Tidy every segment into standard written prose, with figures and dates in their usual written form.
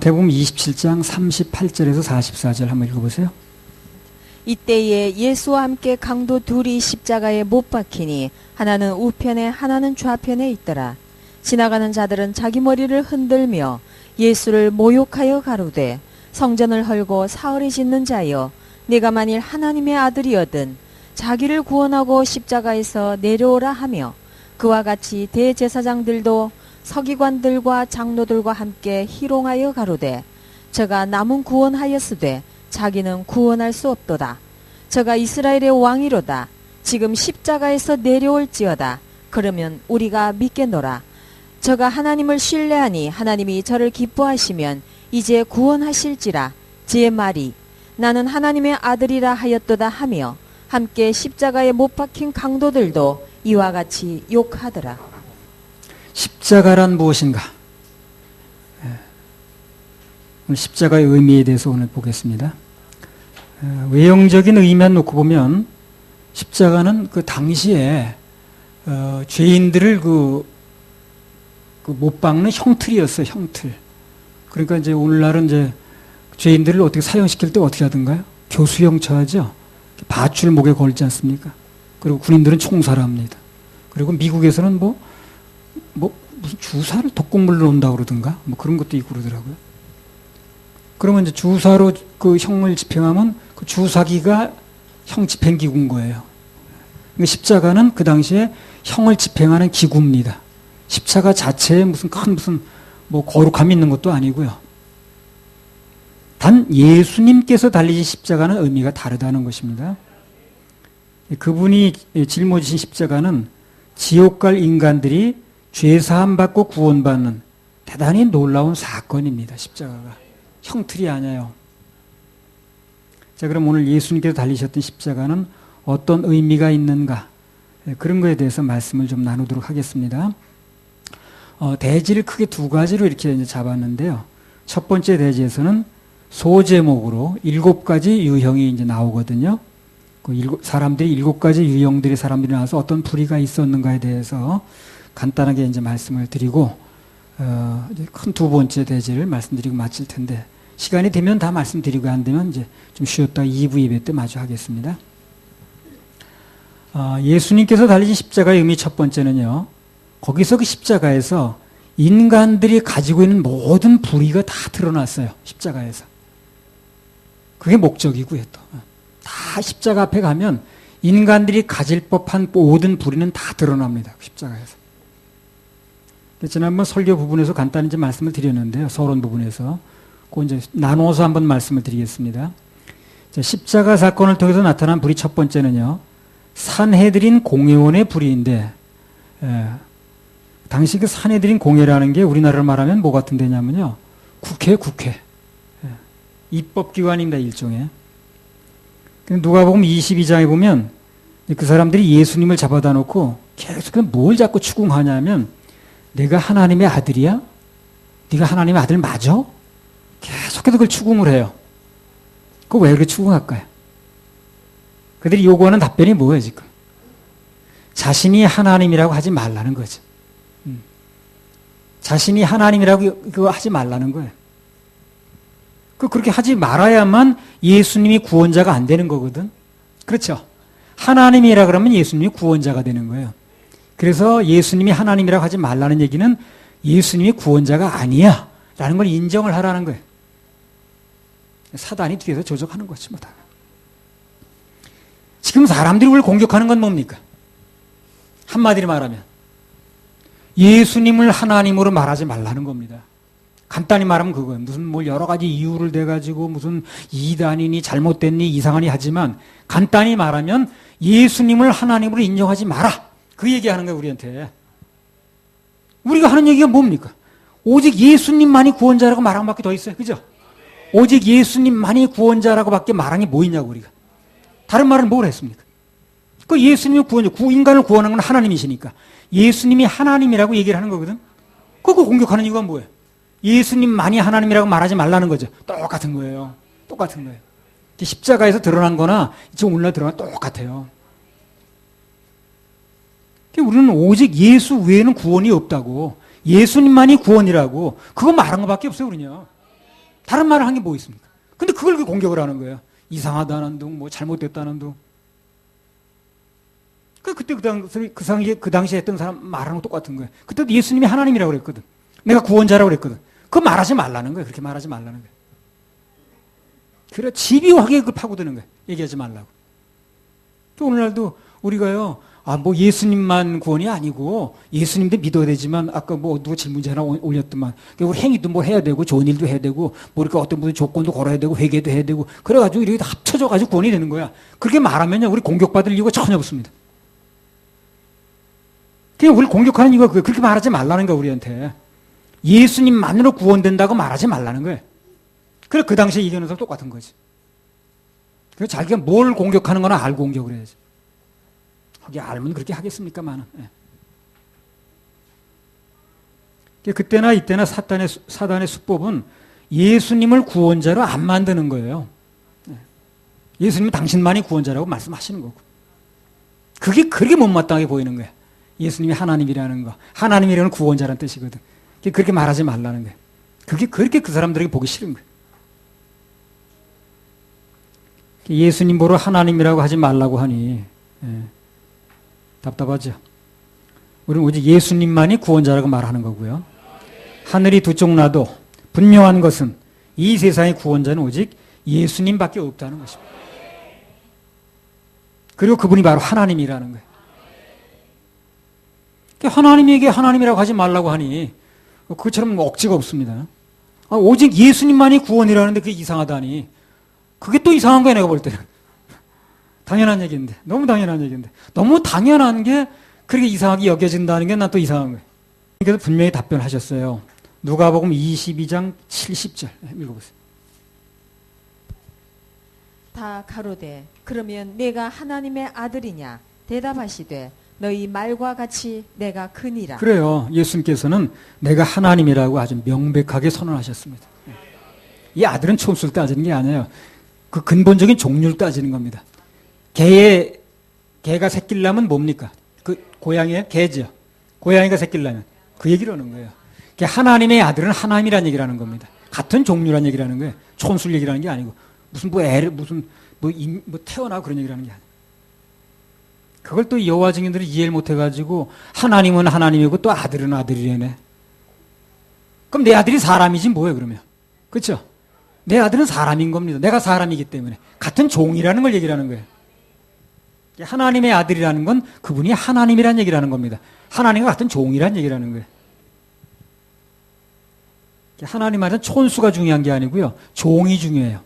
마태복음 27장 38절에서 44절 한번 읽어보세요. 이때에 예수와 함께 강도 둘이 십자가에 못 박히니 하나는 우편에 하나는 좌편에 있더라. 지나가는 자들은 자기 머리를 흔들며 예수를 모욕하여 가로되 성전을 헐고 사흘이 짓는 자여 네가 만일 하나님의 아들이거든 자기를 구원하고 십자가에서 내려오라 하며 그와 같이 대제사장들도 서기관들과 장로들과 함께 희롱하여 가로되 저가 남은 구원하였으되 자기는 구원할 수 없도다. 저가 이스라엘의 왕이로다. 지금 십자가에서 내려올지어다. 그러면 우리가 믿겠노라. 저가 하나님을 신뢰하니 하나님이 저를 기뻐하시면 이제 구원하실지라. 제 말이 나는 하나님의 아들이라 하였도다 하며 함께 십자가에 못 박힌 강도들도 이와 같이 욕하더라. 십자가란 무엇인가? 오늘 십자가의 의미에 대해서 오늘 보겠습니다. 외형적인 의미만 놓고 보면 십자가는 그 당시에 죄인들을 못 박는 형틀이었어요. 형틀. 그러니까 이제 오늘날은 이제 죄인들을 어떻게 사형시킬 때 어떻게 하던가요? 교수형 처하죠. 밧줄 목에 걸지 않습니까? 그리고 군인들은 총살합니다. 그리고 미국에서는 무슨 주사를 독극물로 놓는다고 그러던가 뭐 그런 것도 있고 그러더라고요. 그러면 이제 주사로 그 형을 집행하면 그 주사기가 형 집행 기구인 거예요. 그러니까 십자가는 그 당시에 형을 집행하는 기구입니다. 십자가 자체에 무슨 거룩함이 있는 것도 아니고요. 단 예수님께서 달리신 십자가는 의미가 다르다는 것입니다. 그분이 짊어지신 십자가는 지옥 갈 인간들이 죄사함 받고 구원받는 대단히 놀라운 사건입니다. 십자가가. 형틀이 아니에요. 자, 그럼 오늘 예수님께서 달리셨던 십자가는 어떤 의미가 있는가? 그런 거에 대해서 말씀을 좀 나누도록 하겠습니다. 대지를 크게 두 가지로 이렇게 이제 잡았는데요. 첫 번째 대지에서는 소제목으로 7가지 유형이 이제 나오거든요. 사람들이 7가지 유형들의 사람들이 나와서 어떤 불의가 있었는가에 대해서 간단하게 이제 말씀을 드리고, 큰 두 번째 대지를 말씀드리고 마칠 텐데, 시간이 되면 다 말씀드리고 안 되면 이제 좀 쉬었다가 2부 예배 때 마저 하겠습니다. 예수님께서 달리신 십자가의 의미 첫 번째는요, 거기서 그 십자가에서 인간들이 가지고 있는 모든 불의가 다 드러났어요. 십자가에서. 그게 목적이고요, 또. 다 십자가 앞에 가면 인간들이 가질 법한 모든 불의는 다 드러납니다. 십자가에서. 지난번 설교 부분에서 간단히 이제 말씀을 드렸는데요. 서론 부분에서. 그거 이제 나눠서 한번 말씀을 드리겠습니다. 자, 십자가 사건을 통해서 나타난 불의 첫 번째는요, 산헤드린 공회원의 불의인데, 당시 그 산헤드린 공회라는 게 우리나라로 말하면 뭐 같은 데냐면요, 국회. 입법기관입니다, 일종의. 누가복음 22장에 보면 그 사람들이 예수님을 잡아다 놓고 계속 뭘 자꾸 추궁하냐면, 내가 하나님의 아들이야? 네가 하나님의 아들 맞아? 계속해서 그걸 추궁을 해요. 그거 왜 그렇게 추궁할까요? 그들이 요구하는 답변이 뭐예요, 지금? 자신이 하나님이라고 하지 말라는 거죠. 자신이 하나님이라고 그거 하지 말라는 거예요. 그렇게 하지 말아야만 예수님이 구원자가 안 되는 거거든. 그렇죠? 하나님이라 그러면 예수님이 구원자가 되는 거예요. 그래서 예수님이 하나님이라고 하지 말라는 얘기는 예수님이 구원자가 아니야 라는 걸 인정을 하라는 거예요. 사단이 뒤에서 조작하는 거지 뭐 다. 지금 사람들이 우리를 공격하는 건 뭡니까? 한마디로 말하면 예수님을 하나님으로 말하지 말라는 겁니다. 간단히 말하면 그거예요. 무슨 여러 가지 이유를 대가지고 무슨 이단이니 잘못됐니 이상하니 하지만 간단히 말하면 예수님을 하나님으로 인정하지 마라. 그 얘기하는 거예요, 우리한테. 우리가 하는 얘기가 뭡니까? 오직 예수님만이 구원자라고 말한 밖에 더 있어요. 그죠? 오직 예수님만이 구원자라고 밖에 말한 게 뭐 있냐고, 우리가. 다른 말은 뭘 했습니까? 그 예수님이 구원자, 인간을 구원하는 건 하나님이시니까. 예수님이 하나님이라고 얘기를 하는 거거든? 그거 공격하는 이유가 뭐예요? 예수님만이 하나님이라고 말하지 말라는 거죠. 똑같은 거예요. 똑같은 거예요. 십자가에서 드러난 거나 지금 오늘날 드러난 똑같아요. 우리는 오직 예수 외에는 구원이 없다고, 예수님만이 구원이라고 그거 말한 것밖에 없어요. 우리는요. 다른 말을 한 게 뭐 있습니까? 근데 그걸 그 공격을 하는 거예요. 이상하다는 둥, 뭐 잘못됐다는 둥. 그때 그 당시에 했던 사람 말하는 거 똑같은 거예요. 그때도 예수님이 하나님이라고 그랬거든. 내가 구원자라고 그랬거든. 그거 말하지 말라는 거예요. 그렇게 말하지 말라는 거예요. 그래, 집요하게 그걸 파고드는 거예요. 얘기하지 말라고. 또 오늘날도 우리가요, 뭐 예수님만 구원이 아니고 예수님도 믿어야 되지만 아까 뭐 누가 질문지 하나 올렸더만 우리 행위도 뭐 해야 되고 좋은 일도 해야 되고 뭐 이렇게 어떤 분은 조건도 걸어야 되고 회개도 해야 되고 그래가지고 이렇게 다 합쳐져가지고 구원이 되는 거야. 그렇게 말하면요, 우리 공격받을 이유가 전혀 없습니다. 그냥 우리 공격하는 이유가 그렇게 말하지 말라는 거야, 우리한테. 예수님만으로 구원된다고 말하지 말라는 거예요. 그래, 그 당시에 얘기하는 사람 똑같은 거지. 그래서 자기가 뭘 공격하는 거나 알고 공격을 해야지. 하기 알면 그렇게 하겠습니까만은. 예. 그때나 이때나 사단의 수법은 예수님을 구원자로 안 만드는 거예요. 예수님은 당신만이 구원자라고 말씀하시는 거고. 그게 그렇게 못마땅하게 보이는 거예요. 예수님이 하나님이라는 거. 하나님이라는 구원자라는 뜻이거든. 그렇게 말하지 말라는 거예요. 그게 그렇게 그 사람들에게 보기 싫은 거예요. 예수님 보러 하나님이라고 하지 말라고 하니 답답하죠. 우리는 오직 예수님만이 구원자라고 말하는 거고요. 하늘이 두 쪽 나도 분명한 것은 이 세상의 구원자는 오직 예수님밖에 없다는 것입니다. 그리고 그분이 바로 하나님이라는 거예요. 하나님에게 하나님이라고 하지 말라고 하니 그것처럼 억지가 없습니다. 오직 예수님만이 구원이라는데 그게 이상하다니. 그게 또 이상한 거야, 내가 볼 때는. 당연한 얘기인데. 너무 당연한 얘기인데. 너무 당연한 게 그렇게 이상하게 여겨진다는 게 난 또 이상한 거예요. 그래서 분명히 답변하셨어요. 누가복음 22장 70절 읽어보세요. 다 가로되 그러면 내가 하나님의 아들이냐 대답하시되 너희 말과 같이 내가 그니라. 그래요. 예수님께서는 내가 하나님이라고 아주 명백하게 선언하셨습니다. 이 아들은 촌수를 따지는 게 아니에요. 그 근본적인 종류를 따지는 겁니다. 개가 새끼려면 뭡니까? 그 고양이의 개죠. 고양이가 새끼려면 그 얘기를 하는 거예요. 하나님의 아들은 하나님이라는 얘기를 하는 겁니다. 같은 종류라는 얘기를 하는 거예요. 촌수를 얘기를 하는 게 아니고 무슨 태어나고 그런 얘기를 하는 게 아니에요. 그걸 또 여호와 증인들이 이해를 못해가지고 하나님은 하나님이고 또 아들은 아들이라네. 그럼 내 아들이 사람이지 뭐예요 그러면? 그렇죠? 내 아들은 사람인 겁니다. 내가 사람이기 때문에 같은 종이라는 걸 얘기를 하는 거예요. 하나님의 아들이라는 건 그분이 하나님이라는 얘기를 하는 겁니다. 하나님과 같은 종이라는 얘기를 하는 거예요. 하나님한테는 촌수가 중요한 게 아니고요. 종이 중요해요.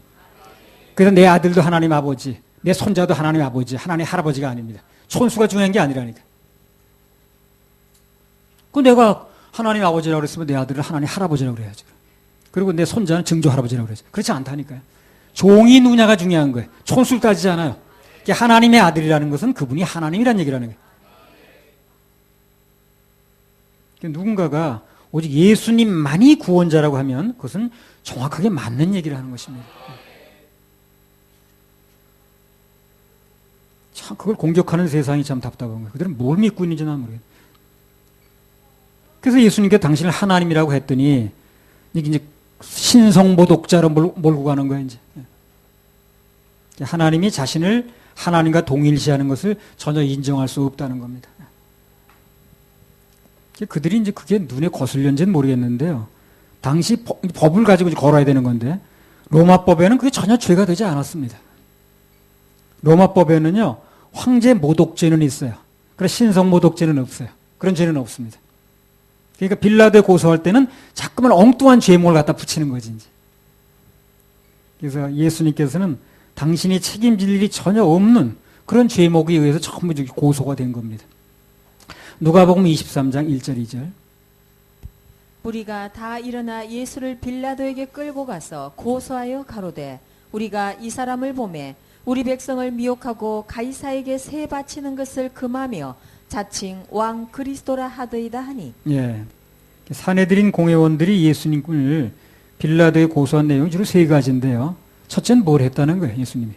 그래서 내 아들도 하나님 아버지, 내 손자도 하나님 아버지, 하나님 할아버지가 아닙니다. 촌수가 중요한 게 아니라니까. 내가 하나님 아버지라고 그랬으면 내 아들을 하나님 할아버지라고 그래야죠. 그리고 내 손자는 증조 할아버지라고 그래야죠. 그렇지 않다니까요. 종이 누냐가 중요한 거예요. 촌수를 따지지 않아요. 하나님의 아들이라는 것은 그분이 하나님이라는 얘기를 하는 거예요. 누군가가 오직 예수님만이 구원자라고 하면 그것은 정확하게 맞는 얘기를 하는 것입니다. 참 그걸 공격하는 세상이 참 답답한 거예요. 그들은 뭘 믿고 있는지 난 모르겠어요. 그래서 예수님께 당신을 하나님이라고 했더니 이제 신성모독자로 몰고 가는 거예요. 이제 하나님이 자신을 하나님과 동일시하는 것을 전혀 인정할 수 없다는 겁니다. 그들이 이제 그게 눈에 거슬렸는지는 모르겠는데요. 당시 법을 가지고 걸어야 되는 건데 로마법에는 그게 전혀 죄가 되지 않았습니다. 로마법에는요, 황제 모독죄는 있어요. 그러나 신성 모독죄는 없어요. 그런 죄는 없습니다. 그러니까 빌라도에 고소할 때는 자꾸만 엉뚱한 죄목을 갖다 붙이는 거지, 이제. 그래서 예수님께서는 당신이 책임질 일이 전혀 없는 그런 죄목에 의해서 전부 고소가 된 겁니다. 누가복음 23장 1절 2절. 우리가 다 일어나 예수를 빌라도에게 끌고 가서 고소하여 가로되 우리가 이 사람을 보매 우리 백성을 미혹하고 가이사에게 세 바치는 것을 금하며 자칭 왕 그리스도라 하더이다 하니. 예. 사내들인 공회원들이 예수님을 빌라도에 고소한 내용이 주로 세 가지인데요. 첫째는 뭘 했다는 거예요, 예수님이?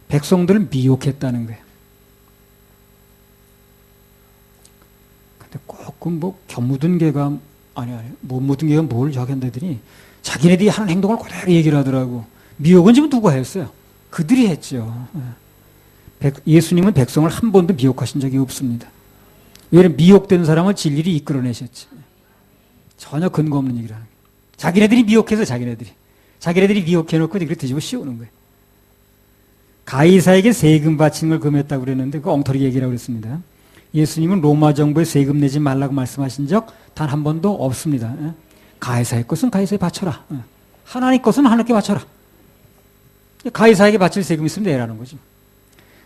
백성들을 미혹했다는 거예요. 근데 꼭 그 뭐 겨 묻은 개가 못 묻은 개가 뭘 저기 한다더니 자기네들이 하는 행동을 그대로 얘기를 하더라고. 미혹은 지금 누가 했어요? 그들이 했죠. 예수님은 백성을 한 번도 미혹하신 적이 없습니다. 왜냐하면 미혹된 사람을 진리를 이끌어내셨지. 전혀 근거 없는 얘기를 하는 거예요. 자기네들이 미혹해서 자기네들이 미혹해놓고 이렇게 뒤집어 씌우는 거예요. 가이사에게 세금 바치는 걸 금했다고 그랬는데 그 엉터리 얘기라고 그랬습니다. 예수님은 로마 정부에 세금 내지 말라고 말씀하신 적 단 한 번도 없습니다. 가이사의 것은 가이사에 바쳐라. 하나님 것은 하나님께 바쳐라. 가이사에게 바칠 세금이 있으면 내라는 거죠.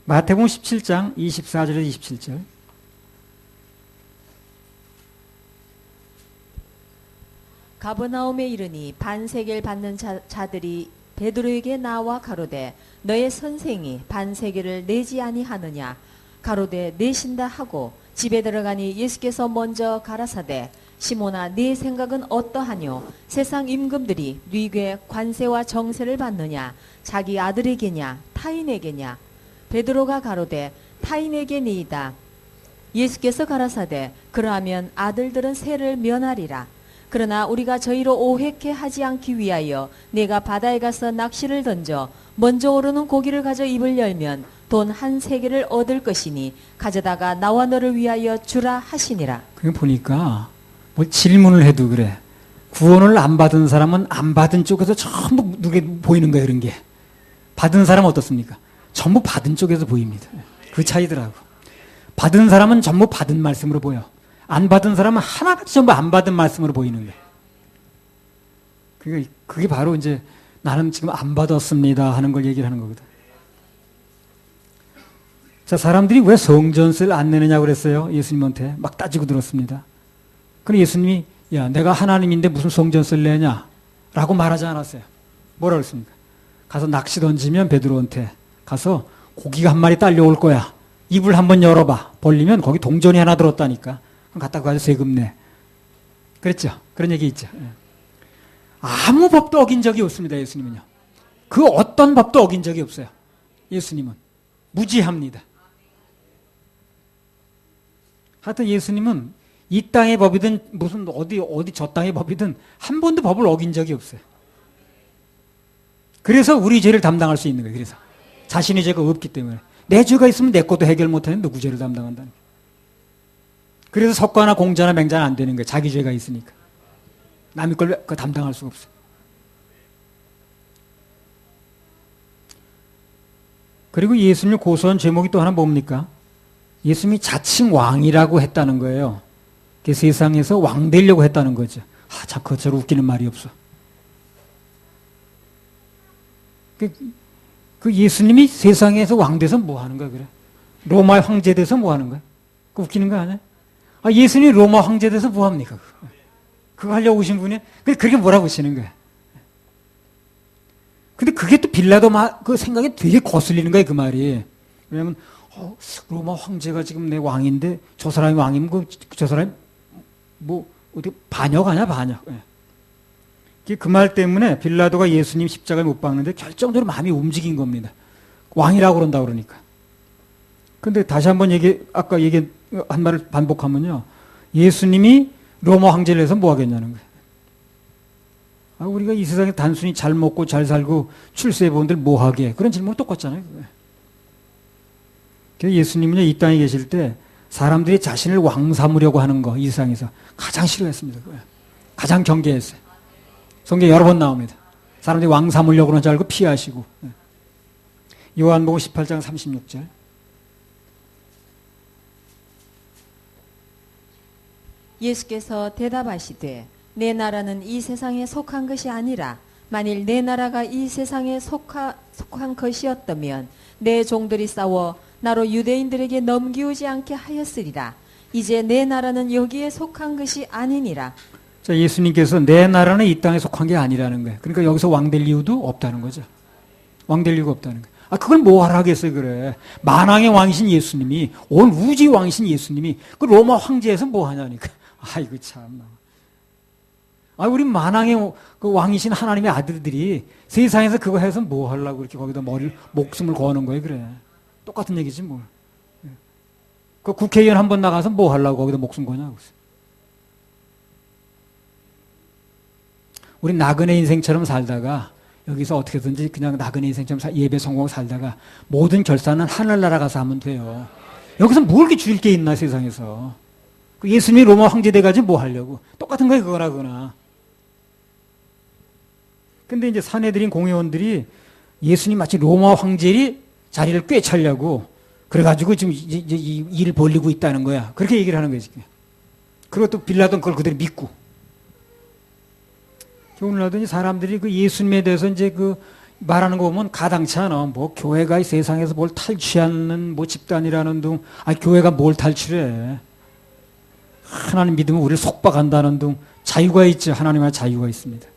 마태복음 17장 24절에서 27절. 가버나움에 이르니 반세계를 받는 자들이 베드로에게 나와 가로되 너의 선생이 반세계를 내지 아니하느냐 가로되 내신다 하고 집에 들어가니 예수께서 먼저 가라사대 시몬아 네 생각은 어떠하뇨 세상 임금들이 네게 관세와 정세를 받느냐 자기 아들에게냐 타인에게냐 베드로가 가로되 타인에게니이다. 예수께서 가라사대 그러하면 아들들은 세를 면하리라. 그러나 우리가 저희로 오해케 하지 않기 위하여 내가 바다에 가서 낚시를 던져 먼저 오르는 고기를 가져 입을 열면 돈 한 세계를 얻을 것이니 가져다가 나와 너를 위하여 주라 하시니라. 그게 보니까 뭐 질문을 해도 그래. 구원을 안 받은 사람은 안 받은 쪽에서 전부 눈에 보이는 거예요. 이런 게. 받은 사람은 어떻습니까? 전부 받은 쪽에서 보입니다. 그 차이더라고. 받은 사람은 전부 받은 말씀으로 보여. 안 받은 사람은 하나같이 전부 안 받은 말씀으로 보이는 거예요. 그게 바로 이제 나는 지금 안 받았습니다 하는 걸 얘기를 하는 거거든. 자, 사람들이 왜 성전세를 안 내느냐고 그랬어요? 예수님한테 막 따지고 들었습니다. 그럼 예수님이 야, 내가 하나님인데 무슨 성전세를 내냐? 라고 말하지 않았어요. 뭐라 그랬습니까? 가서 낚시 던지면 베드로한테 가서 고기가 한 마리 딸려올 거야. 입을 한번 열어봐. 벌리면 거기 동전이 하나 들었다니까. 그럼 갖다 가서 세금 내. 그랬죠? 그런 얘기 있죠. 아무 법도 어긴 적이 없습니다. 예수님은요. 그 어떤 법도 어긴 적이 없어요. 예수님은. 무지합니다. 하여튼 예수님은 이 땅의 법이든 무슨 어디 저 땅의 법이든 한 번도 법을 어긴 적이 없어요. 그래서 우리 죄를 담당할 수 있는 거예요. 그래서 자신의 죄가 없기 때문에 내 죄가 있으면 내 것도 해결 못하는 누구 죄를 담당한다는 거예요. 그래서 석가나 공자나 맹자는 안 되는 거예요. 자기 죄가 있으니까. 남의 걸 담당할 수가 없어요. 그리고 예수님을 고소한 제목이 또 하나 뭡니까? 예수님이 자칭 왕이라고 했다는 거예요. 그 세상에서 왕 되려고 했다는 거죠. 자, 그처럼 웃기는 말이 없어. 그 예수님이 세상에서 왕 돼서 뭐 하는 거야, 그래? 로마의 황제 돼서 뭐 하는 거야? 그 웃기는 거 아니야? 예수님이 로마 황제 돼서 뭐 합니까? 그거 하려고 오신 분이? 그렇게 뭐라고 하시는 거야? 근데 그게 또 빌라도 그 생각이 되게 거슬리는 거예요, 그 말이. 왜냐면, 로마 황제가 지금 내 왕인데, 저 사람이 왕이면 저 사람이 뭐, 어디 반역 아니야, 반역. 그 말 때문에 빌라도가 예수님 십자가에 못 박는데 결정적으로 마음이 움직인 겁니다. 왕이라고 그런다고 그러니까. 근데 다시 한번 아까 얘기한 말을 반복하면요. 예수님이 로마 황제를 해서 뭐 하겠냐는 거예요. 우리가 이 세상에 단순히 잘 먹고 잘 살고 출세해본들 뭐 하게. 그런 질문 똑같잖아요. 그래서 예수님은요, 이 땅에 계실 때 사람들이 자신을 왕 삼으려고 하는 거, 이 세상에서 가장 싫어했습니다. 가장 경계했어요. 성경 여러 번 나옵니다. 사람들이 왕 삼으려고 그러는 줄 알고 피하시고. 요한복음 18장 36절. 예수께서 대답하시되 내 나라는 이 세상에 속한 것이 아니라 만일 내 나라가 이 세상에 속한 것이었다면 내 종들이 싸워 나로 유대인들에게 넘기우지 않게 하였으리라. 이제 내 나라는 여기에 속한 것이 아니니라. 자, 예수님께서 내 나라는 이 땅에 속한 게 아니라는 거예요. 그러니까 여기서 왕 될 이유도 없다는 거죠. 왕 될 이유가 없다는 거예요. 그걸 뭐 하라 하겠어요, 그래. 만왕의 왕이신 예수님이, 온 우주의 왕이신 예수님이 그 로마 황제에서 뭐 하냐니까. 아이고, 참나. 우리 만왕의 그 왕이신 하나님의 아들들이 세상에서 그거 해서 뭐 하려고 이렇게 거기다 목숨을 거는 거예요, 그래. 똑같은 얘기지, 뭐. 그 국회의원 한 번 나가서 뭐 하려고 거기다 목숨 거냐고. 우리 나그네 인생처럼 살다가 여기서 어떻게든지 그냥 나그네 인생처럼 예배 성공하고 살다가 모든 결산은 하늘나라 가서 하면 돼요. 여기서 뭘 이렇게 주일 게 있나 세상에서. 그 예수님이 로마 황제 돼가지고 뭐 하려고. 똑같은 거예요 그거나 그거나. 근데 이제 사내들인 공회원들이 예수님 마치 로마 황제의 자리를 꿰차려고 그래가지고 지금 이제 이 일을 벌리고 있다는 거야. 그렇게 얘기를 하는 거예요 지금. 그리고 또 빌라도는 그걸 그대로 믿고. 오늘날도 사람들이 그 예수님에 대해서 이제 그 말하는 거 보면 가당치 않아. 뭐 교회가 이 세상에서 뭘 탈취하는 뭐 집단이라는 둥, 아니 교회가 뭘 탈취해? 하나님 믿으면 우리를 속박한다는 둥, 자유가 있죠. 하나님의 자유가 있습니다.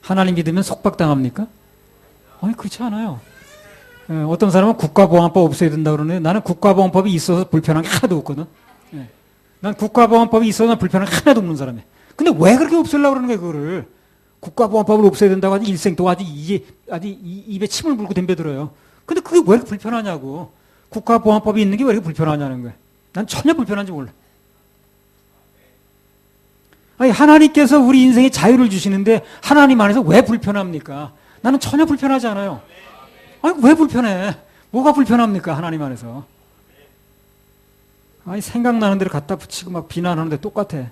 하나님 믿으면 속박당합니까? 아니 그렇지 않아요. 어떤 사람은 국가보안법 없애야 된다고 그러는데 나는 국가보안법이 있어서 불편한 게 하나도 없거든. 난 국가보안법이 있어서 불편한 게 하나도 없는 사람이야. 근데 왜 그렇게 없애려고 그러는 거야, 그거를. 국가보안법을 없애야 된다고 아주 일생 동안 아주 입에 침을 물고 덤벼들어요. 근데 그게 왜 이렇게 불편하냐고. 국가보안법이 있는 게 왜 이렇게 불편하냐는 거야. 난 전혀 불편한지 몰라. 아니, 하나님께서 우리 인생에 자유를 주시는데 하나님 안에서 왜 불편합니까? 나는 전혀 불편하지 않아요. 아니, 왜 불편해? 뭐가 불편합니까, 하나님 안에서? 아니, 생각나는 대로 갖다 붙이고 막 비난하는데 똑같아.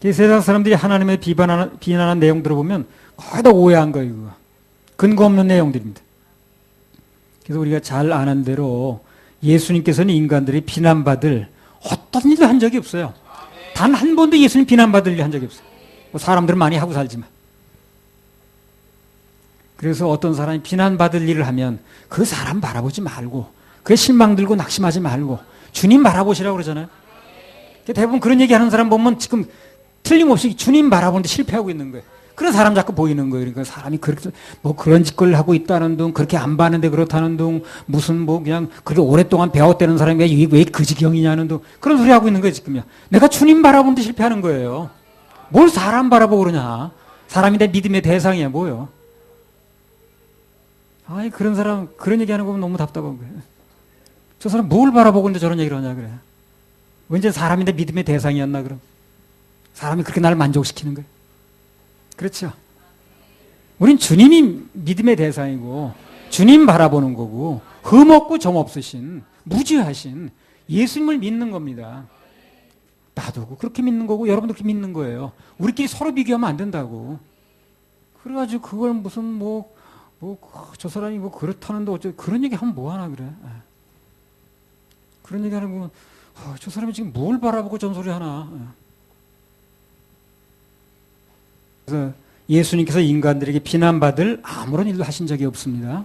세상 사람들이 하나님의 비난하는 내용 들어보면 거의 다 오해한 거예요. 그거. 근거 없는 내용들입니다. 그래서 우리가 잘 아는 대로 예수님께서는 인간들이 비난받을 어떤 일도 한 적이 없어요. 단 한 번도 예수님 비난받을 일 한 적이 없어요. 뭐 사람들은 많이 하고 살지만. 그래서 어떤 사람이 비난받을 일을 하면 그 사람 바라보지 말고 그게 실망 들고 낙심하지 말고 주님 바라보시라고 그러잖아요. 대부분 그런 얘기하는 사람 보면 지금 틀림없이 주님 바라보는데 실패하고 있는 거예요. 그런 사람 자꾸 보이는 거예요. 그러니까 사람이 그렇게 뭐 그런 짓걸 하고 있다는 둥, 그렇게 안 봤는데 그렇다는 둥, 무슨 뭐 그냥 그렇게 오랫동안 배웠다는 사람이 왜 그 지경이냐는 둥, 그런 소리 하고 있는 거예요 지금요. 내가 주님 바라보는데 실패하는 거예요. 뭘 사람 바라보고 그러냐? 사람이 내 믿음의 대상이야 뭐요? 아이 그런 사람 그런 얘기하는 거 보면 너무 답답한 거예요. 저 사람 뭘 바라보고 있는데 저런 얘기를 하냐 그래. 언제 사람인데 믿음의 대상이었나 그럼? 사람이 그렇게 나를 만족시키는 거예요. 그렇죠? 우린 주님이 믿음의 대상이고 주님 바라보는 거고 흠없고 점없으신 무죄하신 예수님을 믿는 겁니다. 나도 그렇게 믿는 거고 여러분도 그렇게 믿는 거예요. 우리끼리 서로 비교하면 안 된다고. 그래가지고 그걸 무슨 저 사람이 뭐 그렇다는데 어쩌 그런 얘기 하면 뭐 하나 그래. 그런 얘기 하는 거 저 사람이 지금 뭘 바라보고 전소리 하나. 그래서 예수님께서 인간들에게 비난받을 아무런 일도 하신 적이 없습니다.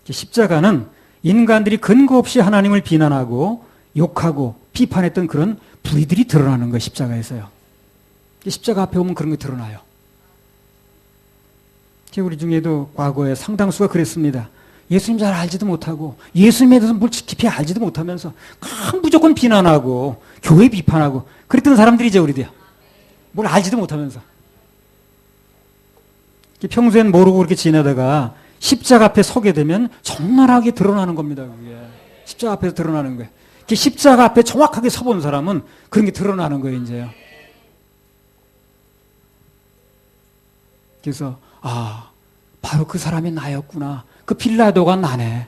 십자가는 인간들이 근거 없이 하나님을 비난하고 욕하고 비판했던 그런 불의들이 드러나는 거예요. 십자가에서요. 십자가 앞에 오면 그런 게 드러나요. 우리 중에도 과거에 상당수가 그랬습니다. 예수님 잘 알지도 못하고 예수님에 대해서 뭘 깊이 알지도 못하면서 무조건 비난하고 교회 비판하고 그랬던 사람들이죠. 우리도요. 뭘 알지도 못하면서. 평소엔 모르고 그렇게 지내다가 십자가 앞에 서게 되면 적나라하게 드러나는 겁니다. 그게. 십자가 앞에서 드러나는 거예요. 십자가 앞에 정확하게 서본 사람은 그런 게 드러나는 거예요. 이제요. 그래서 바로 그 사람이 나였구나. 그 빌라도가 나네.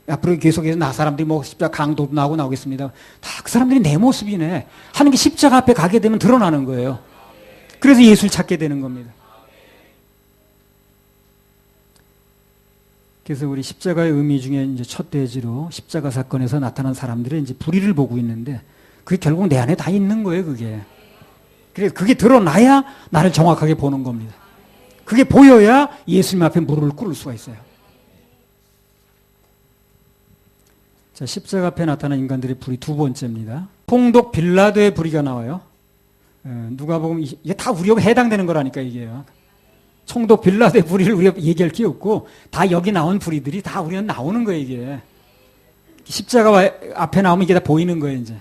앞으로 계속해서 사람들이 뭐 십자가 강도도 나오겠습니다. 다 그 사람들이 내 모습이네 하는 게 십자가 앞에 가게 되면 드러나는 거예요. 그래서 예수를 찾게 되는 겁니다. 그래서 우리 십자가의 의미 중에 이제 첫 대지로 십자가 사건에서 나타난 사람들의 이제 불의를 보고 있는데 그게 결국 내 안에 다 있는 거예요, 그게. 그래서 그게 드러나야 나를 정확하게 보는 겁니다. 그게 보여야 예수님 앞에 무릎을 꿇을 수가 있어요. 자, 십자가 앞에 나타난 인간들의 불의 두 번째입니다. 총독 빌라도의 불의가 나와요. 누가복음 이게 다 우리하고 해당되는 거라니까 이게요. 총독 빌라도의 불의를 우리가 얘기할 게 없고 다 여기 나온 불의들이 다 우리는 나오는 거예요 이게. 십자가 앞에 나오면 이게 다 보이는 거예요 이제.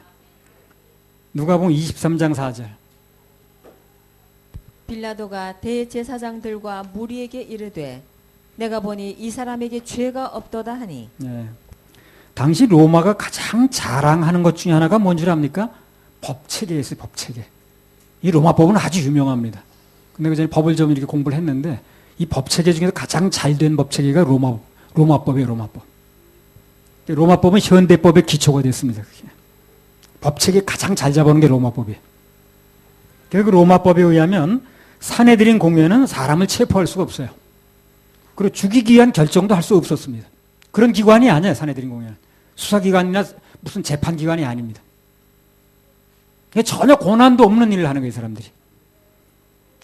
누가복음 23장 4절. 빌라도가 대제사장들과 무리에게 이르되 내가 보니 이 사람에게 죄가 없도다 하니. 네. 당시 로마가 가장 자랑하는 것 중에 하나가 뭔 줄 압니까? 법체계였어요. 법체계. 이 로마법은 아주 유명합니다. 근데 그 전에 법을 좀 이렇게 공부를 했는데 이 법체계 중에서 가장 잘 된 법체계가 로마법이에요, 로마법. 로마법은 현대법의 기초가 됐습니다. 그게. 법체계 가장 잘 잡아놓은 게 로마법이에요. 그리고 로마법에 의하면 사내들인 공회는 사람을 체포할 수가 없어요. 그리고 죽이기 위한 결정도 할 수 없었습니다. 그런 기관이 아니에요, 사내들인 공회는. 수사기관이나 무슨 재판기관이 아닙니다. 전혀 고난도 없는 일을 하는 거예요, 사람들이.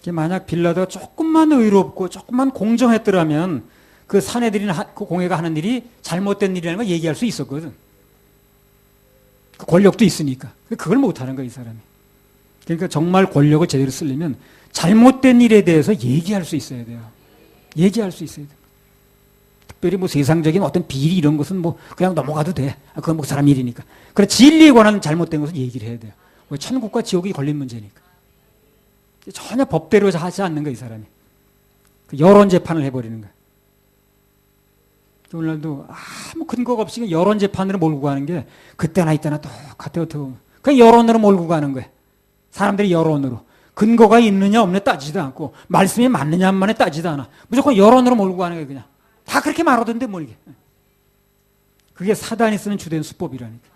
만약 빌라도가 조금만 의롭고 조금만 공정했더라면 그 사내들이나 그 공회가 하는 일이 잘못된 일이라는 걸 얘기할 수 있었거든. 그 권력도 있으니까. 그걸 못하는 거예요, 이 사람이. 그러니까 정말 권력을 제대로 쓰려면 잘못된 일에 대해서 얘기할 수 있어야 돼요. 얘기할 수 있어야 돼요. 특별히 뭐 세상적인 어떤 비리 이런 것은 뭐 그냥 넘어가도 돼. 그건 뭐 사람 일이니까. 그래, 진리에 관한 잘못된 것은 얘기를 해야 돼요. 천국과 지옥이 걸린 문제니까. 전혀 법대로 하지 않는 거예요, 이 사람이. 여론 재판을 해버리는 거예요. 오늘날도 아무 근거가 없이 여론 재판으로 몰고 가는 게 그때나 이때나 똑같아요. 그냥 여론으로 몰고 가는 거예요. 사람들이 여론으로. 근거가 있느냐 없느냐 따지지도 않고 말씀이 맞느냐 안 맞느냐 따지지도 않아. 무조건 여론으로 몰고 가는 거예요, 그냥. 다 그렇게 말하던데 뭐 이게. 그게 사단이 쓰는 주된 수법이라니까.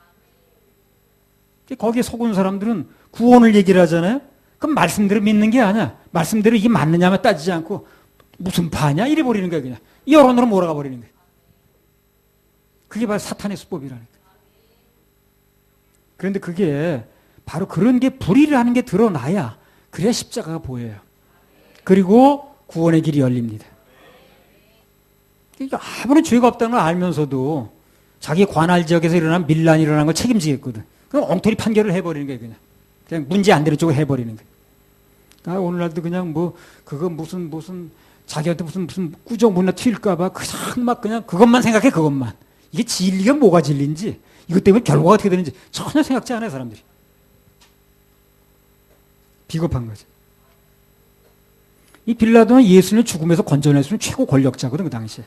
거기에 속은 사람들은 구원을 얘기를 하잖아요. 그럼 말씀대로 믿는 게 아니야. 말씀대로 이게 맞느냐만 따지지 않고 무슨 파냐? 이래 버리는 거야, 그냥. 여론으로 몰아가 버리는 거야. 그게 바로 사탄의 수법이라니까. 그런데 그게 바로 그런 게 불의를 하는 게 드러나야 그래야 십자가가 보여요. 그리고 구원의 길이 열립니다. 그러니까 아무런 죄가 없다는 걸 알면서도 자기 관할 지역에서 일어난 밀란이 일어난 걸 책임지겠거든. 그럼 엉터리 판결을 해버리는 거예요, 그냥. 그냥 문제 안 되는 쪽으로 해버리는 거예요. 오늘날도 그냥 뭐, 그거 무슨, 자기한테 무슨 꾸정 문화 튈까봐 그냥 그것만 생각해, 그것만. 이게 진리가 뭐가 진리인지, 이것 때문에 결과가 어떻게 되는지 전혀 생각지 않아요, 사람들이. 비겁한 거죠. 이 빌라도는 예수님을 죽음에서 건져냈으면 최고 권력자거든, 그 당시에.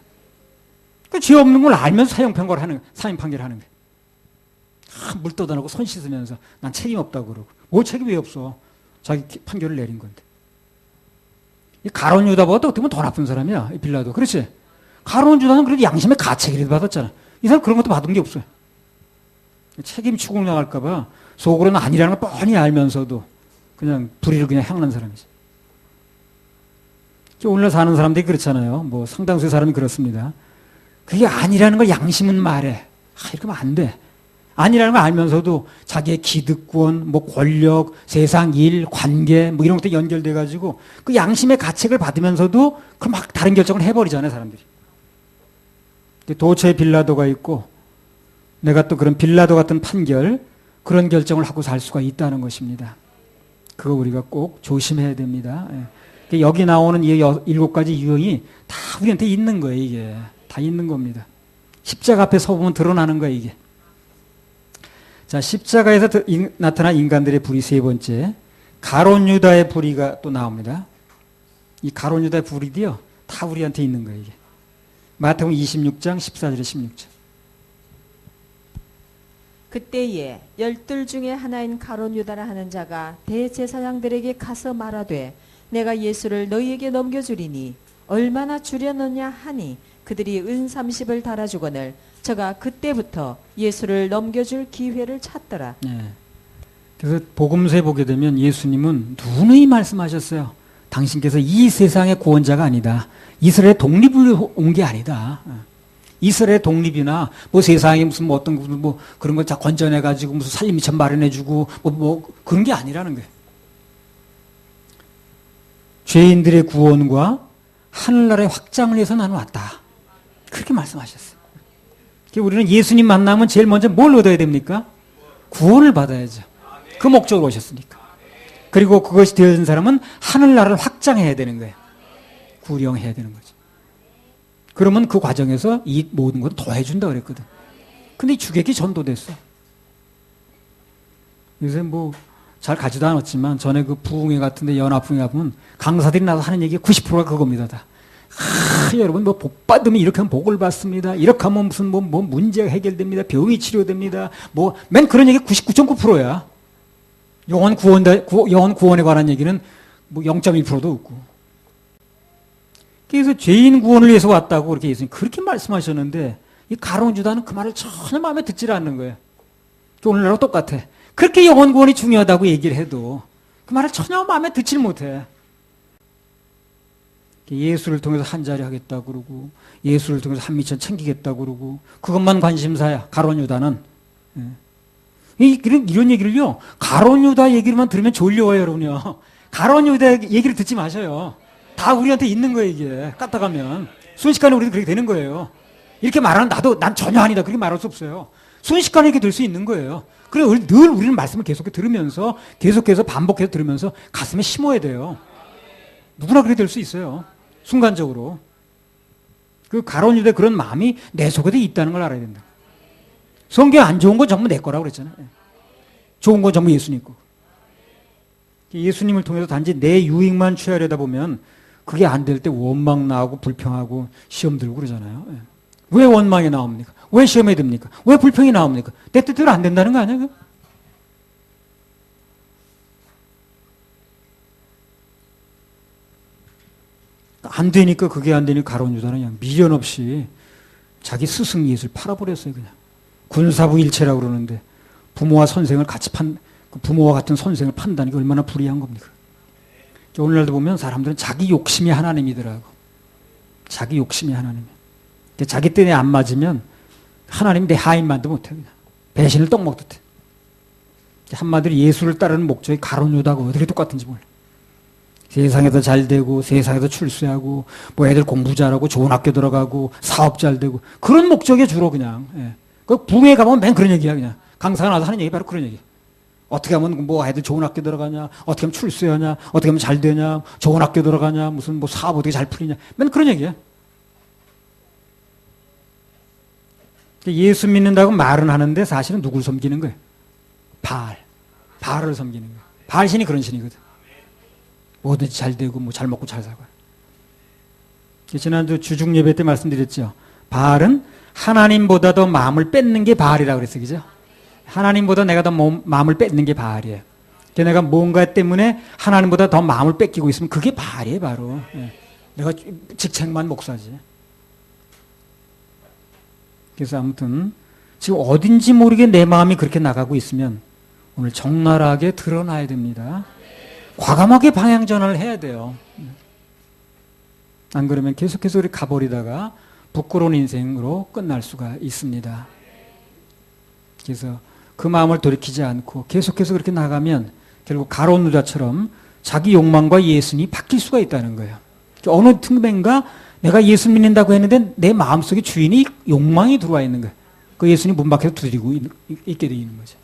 그 죄 없는 걸 알면서 사형 판결하는 거예요. 물 떠다놓고 손 씻으면서 난 책임 없다고 그러고. 뭐 책임이 왜 없어? 자기 판결을 내린 건데. 이 가룟 유다보다 어떻게 보면 더 나쁜 사람이야, 이 빌라도. 그렇지? 가룟 유다는 그래도 양심의 가책이라도 받았잖아. 이 사람 그런 것도 받은 게 없어요. 책임 추궁 나갈까봐 속으로는 아니라는 걸 뻔히 알면서도 그냥 불의를 그냥 향하는 사람이지. 오늘날 사는 사람들이 그렇잖아요. 뭐 상당수의 사람이 그렇습니다. 그게 아니라는 걸 양심은 말해. 이렇게 하면 안 돼. 아니라는 걸 알면서도 자기의 기득권, 뭐 권력, 세상 일, 관계 뭐 이런 것도 연결돼 가지고 그 양심의 가책을 받으면서도 그럼 막 다른 결정을 해버리잖아요, 사람들이. 도처에 빌라도가 있고 내가 또 그런 빌라도 같은 판결, 그런 결정을 하고 살 수가 있다는 것입니다. 그거 우리가 꼭 조심해야 됩니다. 여기 나오는 이 7가지 유형이 다 우리한테 있는 거예요, 이게. 다 있는 겁니다. 십자가 앞에 서보면 드러나는 거예요, 이게. 자, 십자가에서 나타난 인간들의 불의 세 번째, 가룟 유다의 불의가 또 나옵니다. 이 가룟 유다의 불의도요, 다 우리한테 있는 거예요, 이게. 마태복음 26장 14절에 16절. 그때에 12 중에 하나인 가룟 유다라 하는 자가 대제사장들에게 가서 말하되 내가 예수를 너희에게 넘겨주리니 얼마나 주려느냐 하니 그들이 은 30을 달아주거늘 저가 그때부터 예수를 넘겨줄 기회를 찾더라. 네. 그래서 복음서에 보게 되면 예수님은 누누이 말씀하셨어요. 당신께서 이 세상의 구원자가 아니다. 이스라엘 독립을 온 게 아니다. 이스라엘 독립이나 뭐 세상에 무슨 뭐 어떤 뭐 그런 걸 다 건져내 가지고 무슨 살림미천 마련해주고 뭐 그런 게 아니라는 거예요. 죄인들의 구원과 하늘나라의 확장을 위해서 나는 왔다. 그렇게 말씀하셨어요. 우리는 예수님 만나면 제일 먼저 뭘 얻어야 됩니까? 구원을 받아야죠. 그 목적으로 오셨으니까. 그리고 그것이 되어진 사람은 하늘나라를 확장해야 되는 거예요. 구령해야 되는 거죠. 그러면 그 과정에서 이 모든 걸 더해준다 그랬거든. 근데 이 주객이 전도됐어. 요새 뭐 잘 가지도 않았지만 전에 그 부흥회 같은데 연합부흥회 가보면 강사들이 나서 하는 얘기가 90%가 그겁니다. 다. 여러분 뭐 복 받으면 이렇게 하면 복을 받습니다. 이렇게 하면 무슨 뭐 문제가 해결됩니다. 병이 치료됩니다. 뭐 맨 그런 얘기 99.9%야. 영혼 구원에 관한 얘기는 뭐 0.1%도 없고. 그래서 죄인 구원을 위해서 왔다고 그렇게 예수님 그렇게 말씀하셨는데 이 가룟 유다는 그 말을 전혀 마음에 듣질 않는 거예요. 오늘날하고 똑같아. 그렇게 영혼 구원이 중요하다고 얘기를 해도 그 말을 전혀 마음에 듣질 못해. 예수를 통해서 한 자리 하겠다고 그러고 예수를 통해서 한 미천 챙기겠다고 그러고 그것만 관심사야. 가룟 유다는. 이런 얘기를요. 가룟 유다 얘기를만 들으면 졸려워요, 여러분요. 가룟 유다 얘기를 듣지 마셔요. 다 우리한테 있는 거예요, 이게. 까딱하면. 순식간에 우리도 그렇게 되는 거예요. 이렇게 말하는 난 전혀 아니다. 그렇게 말할 수 없어요. 순식간에 이렇게 될 수 있는 거예요. 그래, 늘 우리는 말씀을 계속해서 들으면서, 계속해서 반복해서 들으면서 가슴에 심어야 돼요. 누구나 그렇게 될 수 있어요. 순간적으로. 그 가룟 유다의 그런 마음이 내 속에도 있다는 걸 알아야 된다. 성경 안 좋은 건 전부 내 거라고 그랬잖아요. 좋은 건 전부 예수님 거. 예수님을 통해서 단지 내 유익만 취하려다 보면 그게 안 될 때 원망 나오고 불평하고 시험 들고 그러잖아요. 왜 원망이 나옵니까? 왜 시험에 듭니까? 왜 불평이 나옵니까? 내 뜻대로 안 된다는 거 아니야? 안 되니까 그게 안 되니까 가룟 유다는 그냥 미련 없이 자기 스승 예수를 팔아버렸어요. 그냥 군사부 일체라고 그러는데 부모와 선생을 같이 부모와 같은 선생을 판다는 게 얼마나 불의한 겁니까? 오늘날도 보면 사람들은 자기 욕심이 하나님이더라고. 자기 욕심이 하나님. 자기 뜻에 안 맞으면 하나님 내 하인만도 못해. 그냥 배신을 떡 먹듯 해. 한마디로 예수를 따르는 목적이 가룟 유다하고 어떻게 똑같은지 몰라. 세상에도 잘 되고 세상에도 출세하고 뭐 애들 공부 잘하고 좋은 학교 들어가고 사업 잘 되고 그런 목적에 주로 그냥. 그 부에 가보면 맨 그런 얘기야. 그냥 강사가 나와서 하는 얘기 바로 그런 얘기. 어떻게 하면 뭐 애들 좋은 학교 들어가냐, 어떻게 하면 출세하냐, 어떻게 하면 잘 되냐, 좋은 학교 들어가냐, 무슨 뭐 사업 어떻게 잘 풀리냐, 맨 그런 얘기야. 예수 믿는다고 말은 하는데 사실은 누굴 섬기는 거예요? 바알을 섬기는 거예요. 바알 신이 그런 신이거든. 뭐든지 잘 되고 뭐 잘 먹고 잘 살고. 지난주 주중 예배 때 말씀드렸죠. 바알은 하나님보다 더 마음을 뺏는 게 바알이라고 그랬어요, 그죠? 하나님보다 내가 더 마음을 뺏는 게 바알이에요. 내가 뭔가 때문에 하나님보다 더 마음을 뺏기고 있으면 그게 바알이에요, 바로. 내가 직책만 목사지. 그래서 아무튼 지금 어딘지 모르게 내 마음이 그렇게 나가고 있으면 오늘 적나라하게 드러나야 됩니다. 과감하게 방향 전환을 해야 돼요. 안 그러면 계속해서 우리 가버리다가 부끄러운 인생으로 끝날 수가 있습니다. 그래서 그 마음을 돌이키지 않고 계속해서 그렇게 나가면 결국 가룟 유다처럼 자기 욕망과 예수님이 바뀔 수가 있다는 거예요. 어느 틈엔가 내가 예수 믿는다고 했는데 내 마음속에 주인이 욕망이 들어와 있는 거예요. 그 예수님 문 밖에서 두드리고 있게 되어 있는 거죠.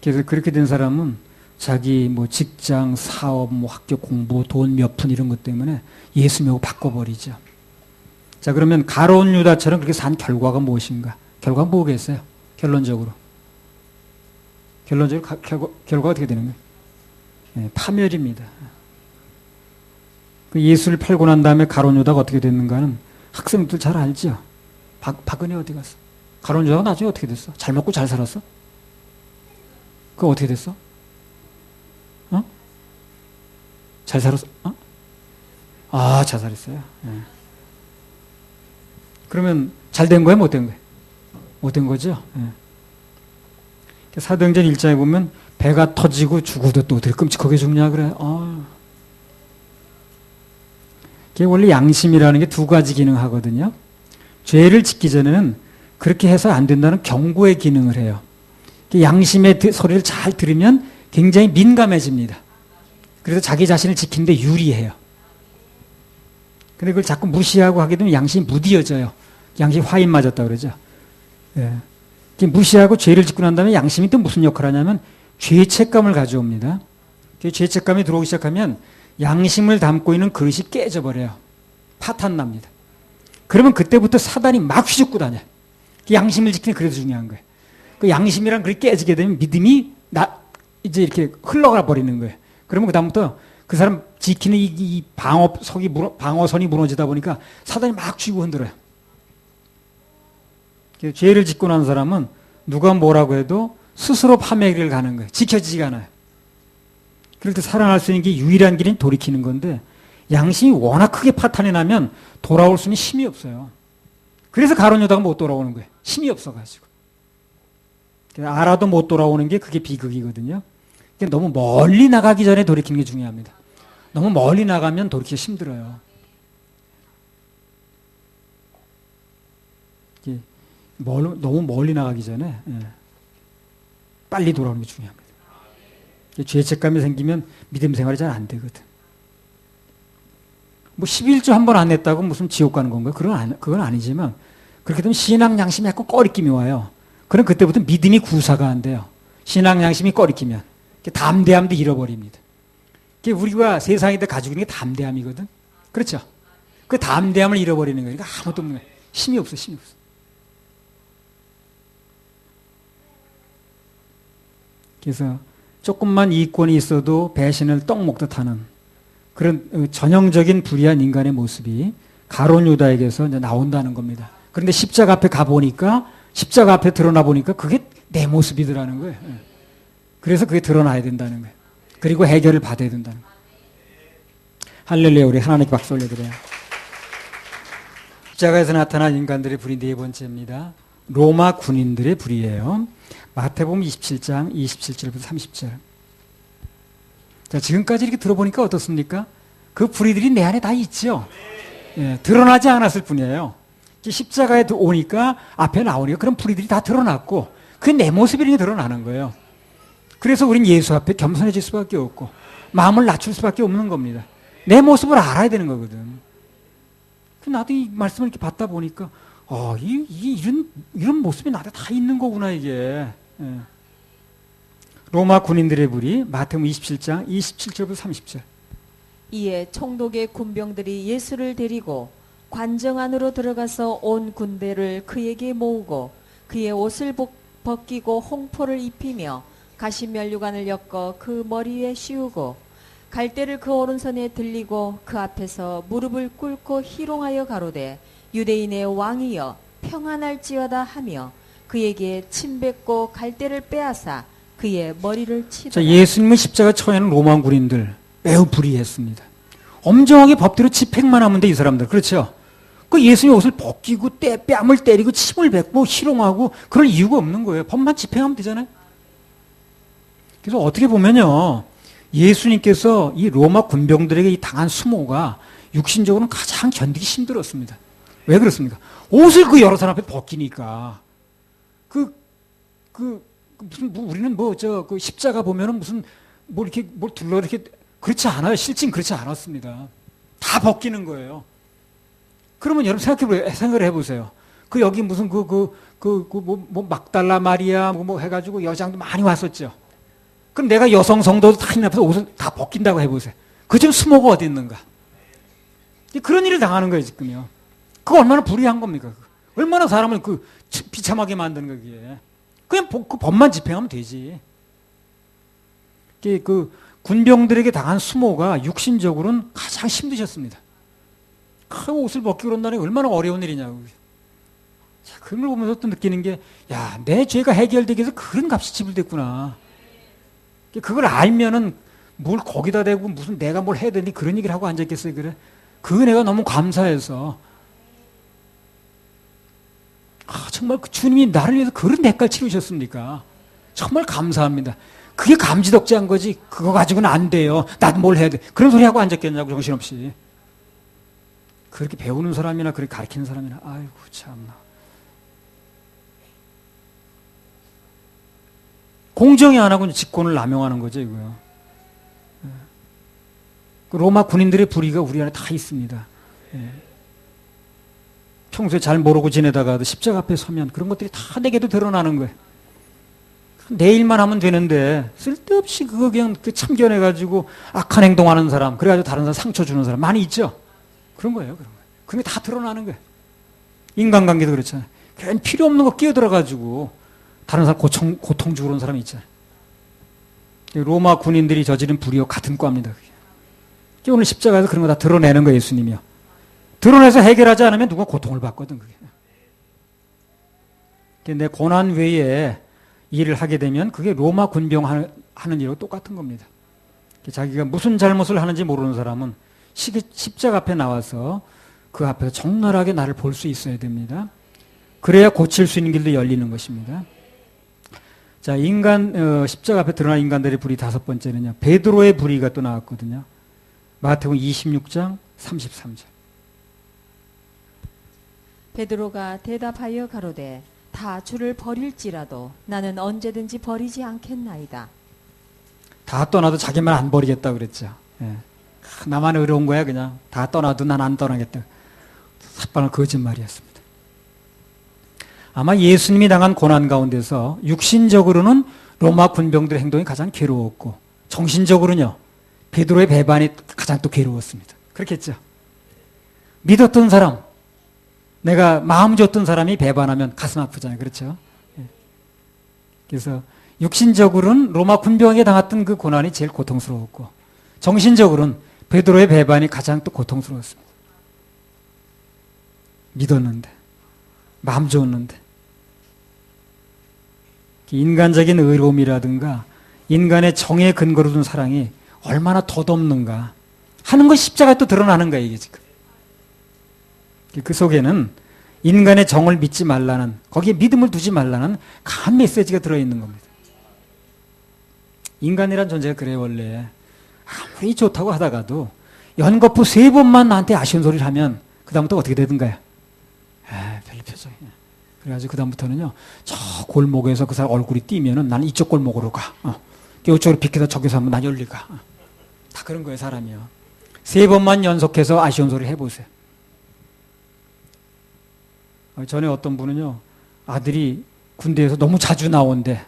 그래서 그렇게 된 사람은 자기 뭐 직장, 사업, 뭐 학교 공부, 돈 몇 푼 이런 것 때문에 예수님하고 바꿔버리죠. 자, 그러면 가룟 유다처럼 그렇게 산 결과가 무엇인가? 결과가 뭐겠어요? 결론적으로 결과가 어떻게 되는 거예요? 파멸입니다. 그 예수를 팔고 난 다음에 가룟 유다가 어떻게 됐는가는 학생들 잘 알죠? 박은혜 어디 갔어? 가룟 유다가 나중에 어떻게 됐어? 잘 먹고 잘 살았어? 그거 어떻게 됐어? 잘 살았어? 잘 살았어요. 그러면 잘 된 거예요? 못 된 거예요? 못 된 거죠? 사도행전 1장에 보면 배가 터지고 죽어도 또 어떻게 끔찍하게 죽냐 그래. 그게 원래 양심이라는 게 두 가지 기능하거든요. 죄를 짓기 전에는 그렇게 해서 안 된다는 경고의 기능을 해요. 양심의 소리를 잘 들으면 굉장히 민감해집니다. 그래서 자기 자신을 지키는데 유리해요. 근데 그걸 자꾸 무시하고 하게 되면 양심이 무디어져요. 양심이 화인 맞았다 그러죠. 무시하고 죄를 짓고 난 다음에 양심이 또 무슨 역할을 하냐면 죄책감을 가져옵니다. 죄책감이 들어오기 시작하면 양심을 담고 있는 그릇이 깨져버려요. 파탄 납니다. 그러면 그때부터 사단이 막 휘젓고 다녀요. 양심을 지키는 게 그래도 중요한 거예요. 그 양심이랑 그렇게 깨지게 되면 믿음이 이제 이렇게 흘러가 버리는 거예요. 그러면 그다음부터 그 사람 지키는 이 방어선이 무너지다 보니까 사단이 막 쥐고 흔들어요. 죄를 짓고 난 사람은 누가 뭐라고 해도 스스로 파멸의 길을 가는 거예요. 지켜지지가 않아요. 그럴 때 살아날 수 있는 게 유일한 길은 돌이키는 건데 양심이 워낙 크게 파탄이 나면 돌아올 수 있는 힘이 없어요. 그래서 가룟 유다가 못 돌아오는 거예요. 힘이 없어가지고. 알아도 못 돌아오는 게 그게 비극이거든요. 너무 멀리 나가기 전에 돌이키는 게 중요합니다. 너무 멀리 나가면 돌이키기 힘들어요. 너무 멀리 나가기 전에 빨리 돌아오는 게 중요합니다. 죄책감이 생기면 믿음 생활이 잘 안 되거든. 뭐 11조 한 번 안 냈다고 무슨 지옥 가는 건가요? 그건 아니지만 그렇게 되면 신앙 양심이 약간 꺼리낌이 와요. 그럼 그때부터 믿음이 구사가 안 돼요. 신앙 양심이 꺼리키면 담대함도 잃어버립니다. 우리가 세상에 가지고 있는 게 담대함이거든. 그렇죠? 그 담대함을 잃어버리는 거니까 아무것도 없는 거예요. 힘이 없어. 그래서 조금만 이권이 있어도 배신을 떡 먹듯 하는 그런 전형적인 불의한 인간의 모습이 가룟 유다에게서 이제 나온다는 겁니다. 그런데 십자가 앞에 가보니까, 십자가 앞에 드러나 보니까 그게 내 모습이더라는 거예요. 그래서 그게 드러나야 된다는 거예요. 그리고 해결을 받아야 된다는 거예요. 할렐루야, 우리 하나님께 박수 올려드려요. 십자가에서 나타난 인간들의 불이 네 번째입니다. 로마 군인들의 불이에요. 마태복음 27장 27절부터 30절. 자, 지금까지 이렇게 들어보니까 어떻습니까? 그 불의들이 내 안에 다 있죠. 예, 드러나지 않았을 뿐이에요. 십자가에 오니까 앞에 나오니까 그런 불의들이 다 드러났고 그게 내 모습이 드러나는 거예요. 그래서 우린 예수 앞에 겸손해질 수밖에 없고 마음을 낮출 수밖에 없는 겁니다. 내 모습을 알아야 되는 거거든. 나도 이 말씀을 이렇게 받다 보니까 이런 모습이 나한테 다 있는 거구나 이게. 예. 로마 군인들의 불이 마태복음 27장 27절부터 30절. 이에 총독의 군병들이 예수를 데리고 관정 안으로 들어가서 온 군대를 그에게 모으고 그의 옷을 벗기고 홍포를 입히며 가시면류관을 엮어 그 머리 위에 씌우고 갈대를 그 오른손에 들리고 그 앞에서 무릎을 꿇고 희롱하여 가로되 유대인의 왕이여 평안할지어다 하며 그에게 침 뱉고 갈대를 빼앗아 그의 머리를 치더라. 예수님은 십자가 처에는 로마 군인들 매우 불의했습니다. 엄정하게 법대로 집행만 하면 돼 이 사람들. 그렇죠? 그 예수님 옷을 벗기고 뺨을 때리고 침을 뱉고 희롱하고 그럴 이유가 없는 거예요. 법만 집행하면 되잖아요. 그래서 어떻게 보면요, 예수님께서 이 로마 군병들에게 이 당한 수모가 육신적으로는 가장 견디기 힘들었습니다. 왜 그렇습니까? 옷을 그 여러 사람 앞에 벗기니까 무슨 우리는 그 십자가 보면은 무슨 이렇게 둘러 이렇게 그렇지 않아요. 실진 그렇지 않았습니다. 다 벗기는 거예요. 그러면 여러분 생각을 해보세요. 그 여기 무슨 막달라 마리아 뭐 해가지고 여장도 많이 왔었죠. 그럼 내가 여성 성도도 다 있는 앞에서 옷을 다 벗긴다고 해보세요. 그 좀 수모가 어디 있는가? 그런 일을 당하는 거예요 지금요. 그거 얼마나 불의한 겁니까? 얼마나 사람을 비참하게 만드는 거기에. 그냥 그 법만 집행하면 되지. 그 군병들에게 당한 수모가 육신적으로는 가장 힘드셨습니다. 그 옷을 벗기고 그런다는 게 얼마나 어려운 일이냐고. 자, 그런 걸 보면서 또 느끼는 게, 야, 내 죄가 해결되기 위해서 그런 값이 지불됐구나. 그걸 알면은 뭘 거기다 대고 무슨 내가 뭘 해야 되니 그런 얘기를 하고 앉아있겠어요, 그래? 그 은혜가 너무 감사해서. 정말 그 주님이 나를 위해서 그런 대가를 치르셨습니까? 정말 감사합니다. 그게 감지덕지한 거지. 그거 가지고는 안 돼요. 나도 뭘 해야 돼. 그런 소리 하고 앉았겠냐고, 정신없이. 그렇게 배우는 사람이나 그렇게 가르치는 사람이나, 아이고, 참나. 공정이 안 하고 직권을 남용하는 거죠, 이거요. 로마 군인들의 불의가 우리 안에 다 있습니다. 평소에 잘 모르고 지내다가도 십자가 앞에 서면 그런 것들이 다 내게도 드러나는 거예요. 내 일만 하면 되는데 쓸데없이 그거 그냥 참견해가지고 악한 행동하는 사람, 그래가지고 다른 사람 상처 주는 사람 많이 있죠. 그런 거예요. 그게 다 드러나는 거예요. 인간관계도 그렇잖아요. 괜히 필요 없는 거 끼어들어가지고 다른 사람 고통 주고 그런 사람이 있잖아요. 로마 군인들이 저지른 불의와 같은 과입니다. 그게. 오늘 십자가에서 그런 거 다 드러내는 거예요, 예수님이요. 드러내서 해결하지 않으면 누가 고통을 받거든, 그게. 내 고난 외에 일을 하게 되면 그게 로마 군병 하는 일하고 똑같은 겁니다. 자기가 무슨 잘못을 하는지 모르는 사람은 십자가 앞에 나와서 그 앞에서 적나라하게 나를 볼 수 있어야 됩니다. 그래야 고칠 수 있는 길도 열리는 것입니다. 자, 십자가 앞에 드러난 인간들의 불의 다섯 번째는요, 베드로의 불의가 또 나왔거든요. 마태복음 26장 33절. 베드로가 대답하여 가로되 다 주를 버릴지라도 나는 언제든지 버리지 않겠나이다. 다 떠나도 자기 말 안 버리겠다 그랬죠. 예. 나만 어려운 거야 그냥. 다 떠나도 난 안 떠나겠다. 삭발한 거짓말이었습니다. 아마 예수님이 당한 고난 가운데서 육신적으로는 로마 군병들의 행동이 가장 괴로웠고 정신적으로는요, 베드로의 배반이 가장 또 괴로웠습니다. 그렇겠죠. 믿었던 사람, 내가 마음 줬던 사람이 배반하면 가슴 아프잖아요. 그렇죠. 예. 그래서 육신적으로는 로마 군병에게 당했던 그 고난이 제일 고통스러웠고 정신적으로는 베드로의 배반이 가장 또 고통스러웠습니다. 믿었는데, 마음 줬는데. 인간적인 의로움이라든가 인간의 정에 근거로 둔 사랑이 얼마나 덧없는가 하는 것이 십자가에 또 드러나는 거예요, 이게 지금. 그 속에는 인간의 정을 믿지 말라는, 거기에 믿음을 두지 말라는 강한 메시지가 들어있는 겁니다. 인간이란 존재가 그래요, 원래. 아무리 좋다고 하다가도 연거푸 3번만 나한테 아쉬운 소리를 하면 그 다음부터 어떻게 되든가요? 별로 표정이. 그래가지고 그 다음부터는요, 저 골목에서 그 사람 얼굴이 띄면은 나는 이쪽 골목으로 가. 이쪽으로 비켜서 저기서 하면 난 여기로 가. 다 그런 거예요, 사람이요. 3번만 연속해서 아쉬운 소리를 해보세요. 전에 어떤 분은요, 아들이 군대에서 너무 자주 나온대.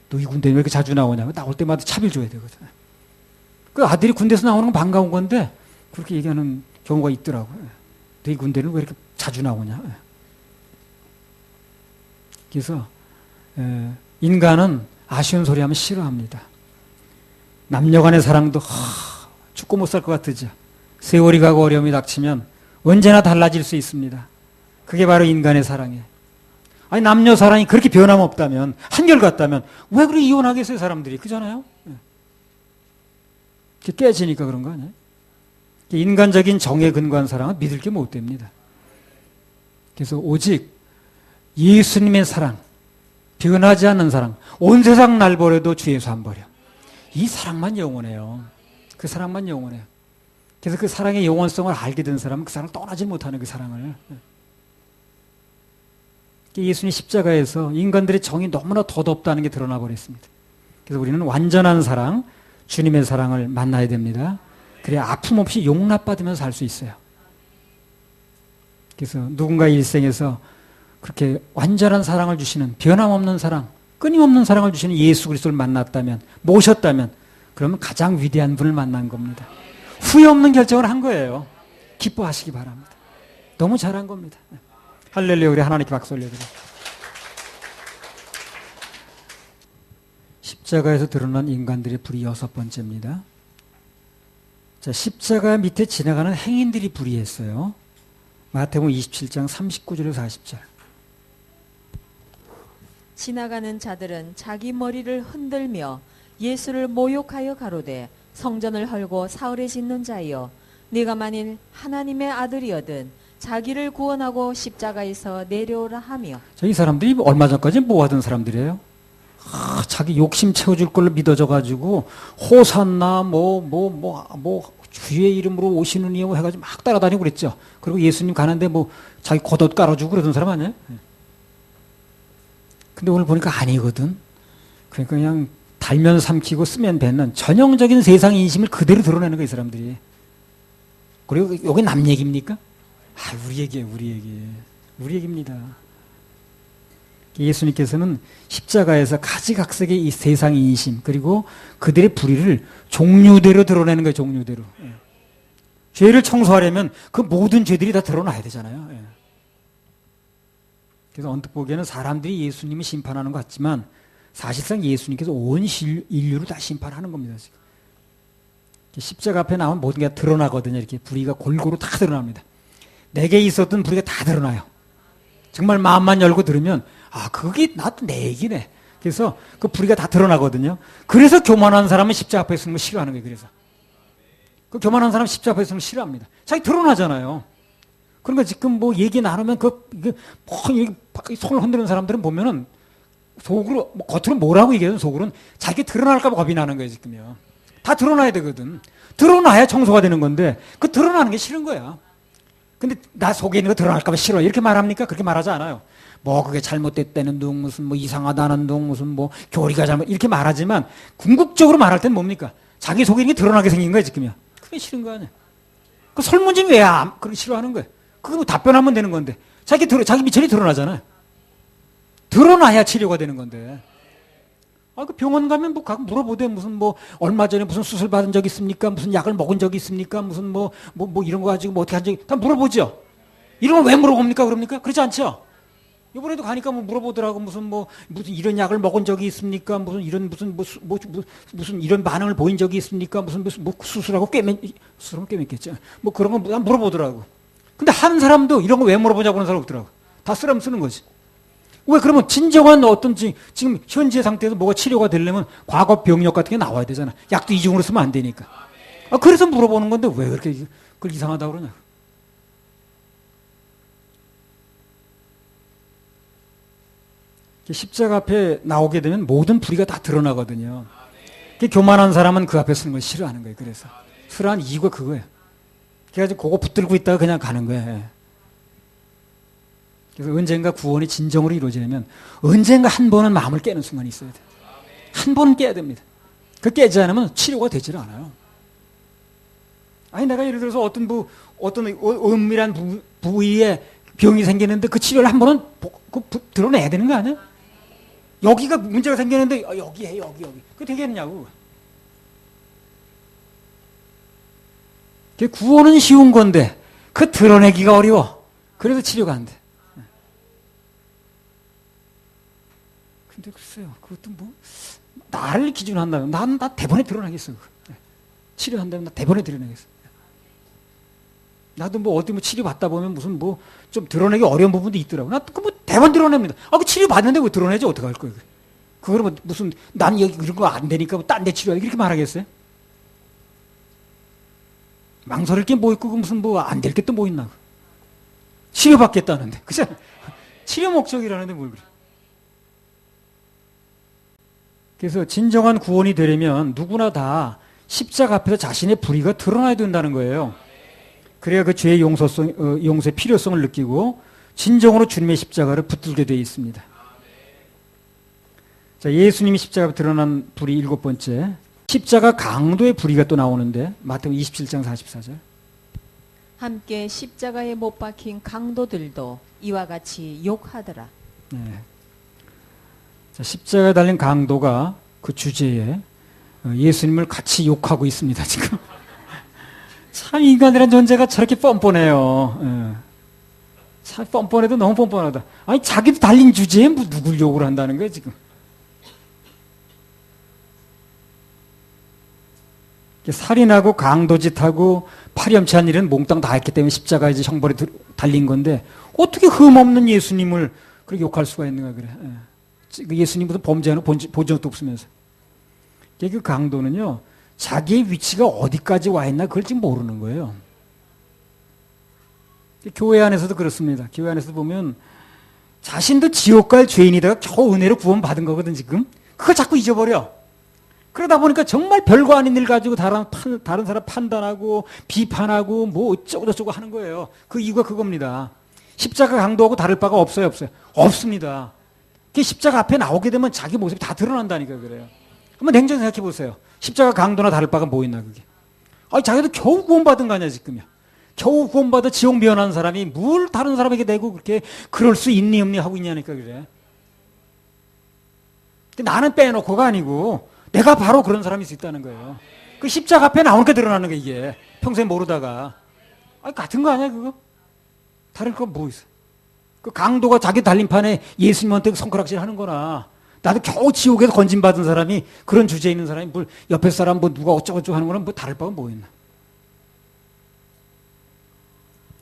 너 이 군대에 왜 이렇게 자주 나오냐고. 나올 때마다 차비를 줘야 되거든. 그 아들이 군대에서 나오는 건 반가운 건데 그렇게 얘기하는 경우가 있더라고요. 너 이 군대는 왜 이렇게 자주 나오냐. 그래서 인간은 아쉬운 소리 하면 싫어합니다. 남녀간의 사랑도 죽고 못 살 것 같으죠. 세월이 가고 어려움이 닥치면 언제나 달라질 수 있습니다. 그게 바로 인간의 사랑이에요. 아니, 남녀 사랑이 그렇게 변함없다면, 한결같다면 왜 그렇게 이혼하겠어요, 사람들이. 그잖아요. 깨지니까 그런 거 아니에요? 인간적인 정에 근거한 사랑은 믿을 게 못 됩니다. 그래서 오직 예수님의 사랑, 변하지 않는 사랑, 온 세상 날 버려도 주 예수 안 버려. 이 사랑만 영원해요. 그 사랑만 영원해요. 그래서 그 사랑의 영원성을 알게 된 사람은 그 사랑을 떠나지 못하는 그 사랑을. 예수님 십자가에서 인간들의 정이 너무나 덧없다는 게 드러나 버렸습니다. 그래서 우리는 완전한 사랑, 주님의 사랑을 만나야 됩니다. 그래야 아픔 없이 용납받으면서 살 수 있어요. 그래서 누군가 일생에서 그렇게 완전한 사랑을 주시는, 변함없는 사랑, 끊임없는 사랑을 주시는 예수 그리스도를 만났다면, 모셨다면, 그러면 가장 위대한 분을 만난 겁니다. 후회 없는 결정을 한 거예요. 기뻐하시기 바랍니다. 너무 잘한 겁니다. 할렐루야. 우리 하나님께 박수 올려드립니다. 십자가에서 드러난 인간들의 불의 6번째입니다. 자, 십자가 밑에 지나가는 행인들이 불의했어요. 마태복음 27장 39절에서 40절. 지나가는 자들은 자기 머리를 흔들며 예수를 모욕하여 가로되 성전을 헐고 사흘에 짓는 자여, 네가 만일 하나님의 아들이거든 자기를 구원하고 십자가에서 내려오라 하며. 자, 이 사람들이 얼마 전까지 뭐 하던 사람들이에요? 자기 욕심 채워줄 걸로 믿어져가지고 호산나 주의 이름으로 오시는 이요 해가지고 막 따라다니고 그랬죠. 그리고 예수님 가는데 뭐 자기 겉옷 깔아주고 그러던 사람 아니에요? 근데 오늘 보니까 아니거든. 그러니까 그냥 달면 삼키고 쓰면 뱉는 전형적인 세상 인심을 그대로 드러내는 거예요, 이 사람들이. 그리고 여기 남 얘기입니까? 우리 얘기예요, 우리 얘기입니다. 예수님께서는 십자가에서 가지각색의 이 세상 인심, 그리고 그들의 불의를 종류대로 드러내는 거예요, 종류대로. 죄를 청소하려면 그 모든 죄들이 다 드러나야 되잖아요. 그래서 언뜻 보기에는 사람들이 예수님을 심판하는 것 같지만 사실상 예수님께서 온 인류를 다 심판하는 겁니다, 지금. 십자가 앞에 나온 모든 게 드러나거든요. 이렇게 불의가 골고루 다 드러납니다. 내게 있었던 불의가 다 드러나요. 정말 마음만 열고 들으면 아, 그게 나도 내 얘기네. 그래서 그 불의가 다 드러나거든요. 그래서 교만한 사람은 십자가 앞에 서는 거 싫어하는 거예요. 그래서 그 교만한 사람 십자가 앞에 서는 거 싫어합니다. 자기 드러나잖아요. 그러니까 지금 뭐 얘기 나누면 이게 손을 흔드는 사람들은 보면은 속으로 겉으로 뭐라고 얘기해도 속으로는 자기 드러날까봐 겁이 나는 거예요. 지금요. 다 드러나야 되거든. 드러나야 청소가 되는 건데 그 드러나는 게 싫은 거야. 근데 나 속에 있는 거 드러날까봐 싫어. 이렇게 말합니까? 그렇게 말하지 않아요. 뭐 그게 잘못됐다는 둥 무슨 뭐 이상하다는 둥 무슨 뭐 교리가 잘못 이렇게 말하지만 궁극적으로 말할 땐 뭡니까? 자기 속에 있는 게 드러나게 생긴 거야 지금이야. 그게 싫은 거 아니야. 그 설문지는 왜 그렇게 싫어하는 거야? 그거 뭐 답변하면 되는 건데 자기 미천이 드러나잖아요. 드러나야 치료가 되는 건데. 아, 그 병원 가면 뭐 가끔 물어보대. 무슨 뭐 얼마 전에 무슨 수술 받은 적 있습니까? 무슨 약을 먹은 적 있습니까? 무슨 뭐 이런 거 가지고 뭐 어떻게 한 적이 다 물어보죠. 이런 걸 왜 물어봅니까? 그럽니까? 그렇지 않죠? 이번에도 가니까 뭐 물어보더라고. 무슨 이런 약을 먹은 적이 있습니까? 무슨 이런 반응을 보인 적이 있습니까? 무슨 수술하고 수술하면 꿰맸겠죠. 뭐 그런 거 물어보더라고. 근데 한 사람도 이런 거 왜 물어보냐고 하는 사람 없더라고. 다 쓰라면 쓰는 거지. 왜 그러면 진정한 지금 현재 상태에서 뭐가 치료가 되려면 과거 병력 같은 게 나와야 되잖아. 약도 이중으로 쓰면 안 되니까. 아, 그래서 물어보는 건데 왜 그렇게 그걸 이상하다고 그러냐. 십자가 앞에 나오게 되면 모든 불의가 다 드러나거든요. 교만한 사람은 그 앞에 서는 걸 싫어하는 거예요. 그래서 싫어하는 이유가 그거예요. 그래가지고 그거 붙들고 있다가 그냥 가는 거예요. 그래서 언젠가 구원이 진정으로 이루어지려면 언젠가 한 번은 마음을 깨는 순간이 있어야 돼요. 한 번은 깨야 됩니다. 그 깨지 않으면 치료가 되질 않아요. 아니 내가 예를 들어서 어떤 은밀한 부위에 병이 생기는데 그 치료를 한 번은 드러내야 되는 거 아니야? 여기가 문제가 생기는데 여기. 그게 되겠냐고. 구원은 쉬운 건데 그 드러내기가 어려워. 그래서 치료가 안 돼. 근데 글쎄요, 그것도 나를 기준으로 한다면, 나 대본에 드러나겠어. 치료한다면 나 대본에 드러나겠어. 나도 어디 치료 받다 보면 무슨 좀 드러내기 어려운 부분도 있더라고. 나 그 대본 드러냅니다. 그 치료 받는데 왜 드러내지? 어떡할 거예요? 그거는 무슨, 난 여기 그런 거 안 되니까 딴 데 치료해. 이렇게 말하겠어요? 망설일 게 뭐 있고, 무슨 안 될 게 또 뭐 있나. 치료받겠다는데. 그죠? 치료 목적이라는데 뭘 그래. 그래서 진정한 구원이 되려면 누구나 다 십자가 앞에서 자신의 불의가 드러나야 된다는 거예요. 그래야 그 죄의 용서의 필요성을 느끼고 진정으로 주님의 십자가를 붙들게 되어 있습니다. 자, 예수님이 십자가 앞에 드러난 불의 7번째. 십자가 강도의 불의가 또 나오는데 마태복음 27장 44절. 함께 십자가에 못 박힌 강도들도 이와 같이 욕하더라. 네. 자, 십자가에 달린 강도가 그 주제에 예수님을 같이 욕하고 있습니다. 지금 참 인간이라는 존재가 저렇게 뻔뻔해요. 예. 참 뻔뻔해도 너무 뻔뻔하다. 아니 자기도 달린 주제에 누굴 욕을 한다는 거예요 지금. 살인하고 강도짓하고 파렴치한 일은 몽땅 다 했기 때문에 십자가에 이제 형벌에 달린 건데 어떻게 흠없는 예수님을 그렇게 욕할 수가 있는가 그래. 예. 예수님 무슨 범죄하는 본 적도 없으면서. 그 강도는요, 자기의 위치가 어디까지 와 있나 그걸 지금 모르는 거예요. 교회 안에서도 그렇습니다. 교회 안에서 보면 자신도 지옥 갈 죄인이다가 겨우 은혜로 구원받은 거거든 지금. 그걸 자꾸 잊어버려. 그러다 보니까 정말 별거 아닌 일 가지고 다른 사람 판단하고 비판하고 어쩌고저쩌고 하는 거예요. 그 이유가 그겁니다. 십자가 강도하고 다를 바가 없어요? 없습니다. 십자가 앞에 나오게 되면 자기 모습이 다 드러난다니까 그래요. 한번 냉정히 생각해 보세요. 십자가 강도나 다를 바가 뭐 있나 그게. 자기도 겨우 구원받은 거 아니야 지금이야. 겨우 구원받아 지옥 면한 사람이 뭘 다른 사람에게 내고 그렇게 그럴 수 있니 없니 하고 있냐니까 그래. 근데 나는 빼놓고가 아니고 내가 바로 그런 사람일 수 있다는 거예요. 그 십자가 앞에 나오니까 드러나는 거 이게. 평소에 모르다가. 같은 거 아니야 그거? 다른 거 뭐 있어? 그 강도가 자기 달림판에 예수님한테 손가락질 하는 거나 나도 겨우 지옥에서 건진받은 사람이 그런 주제에 있는 사람이 옆에 사람 누가 어쩌고저쩌고 하는 거는 다를 바가 뭐 있나?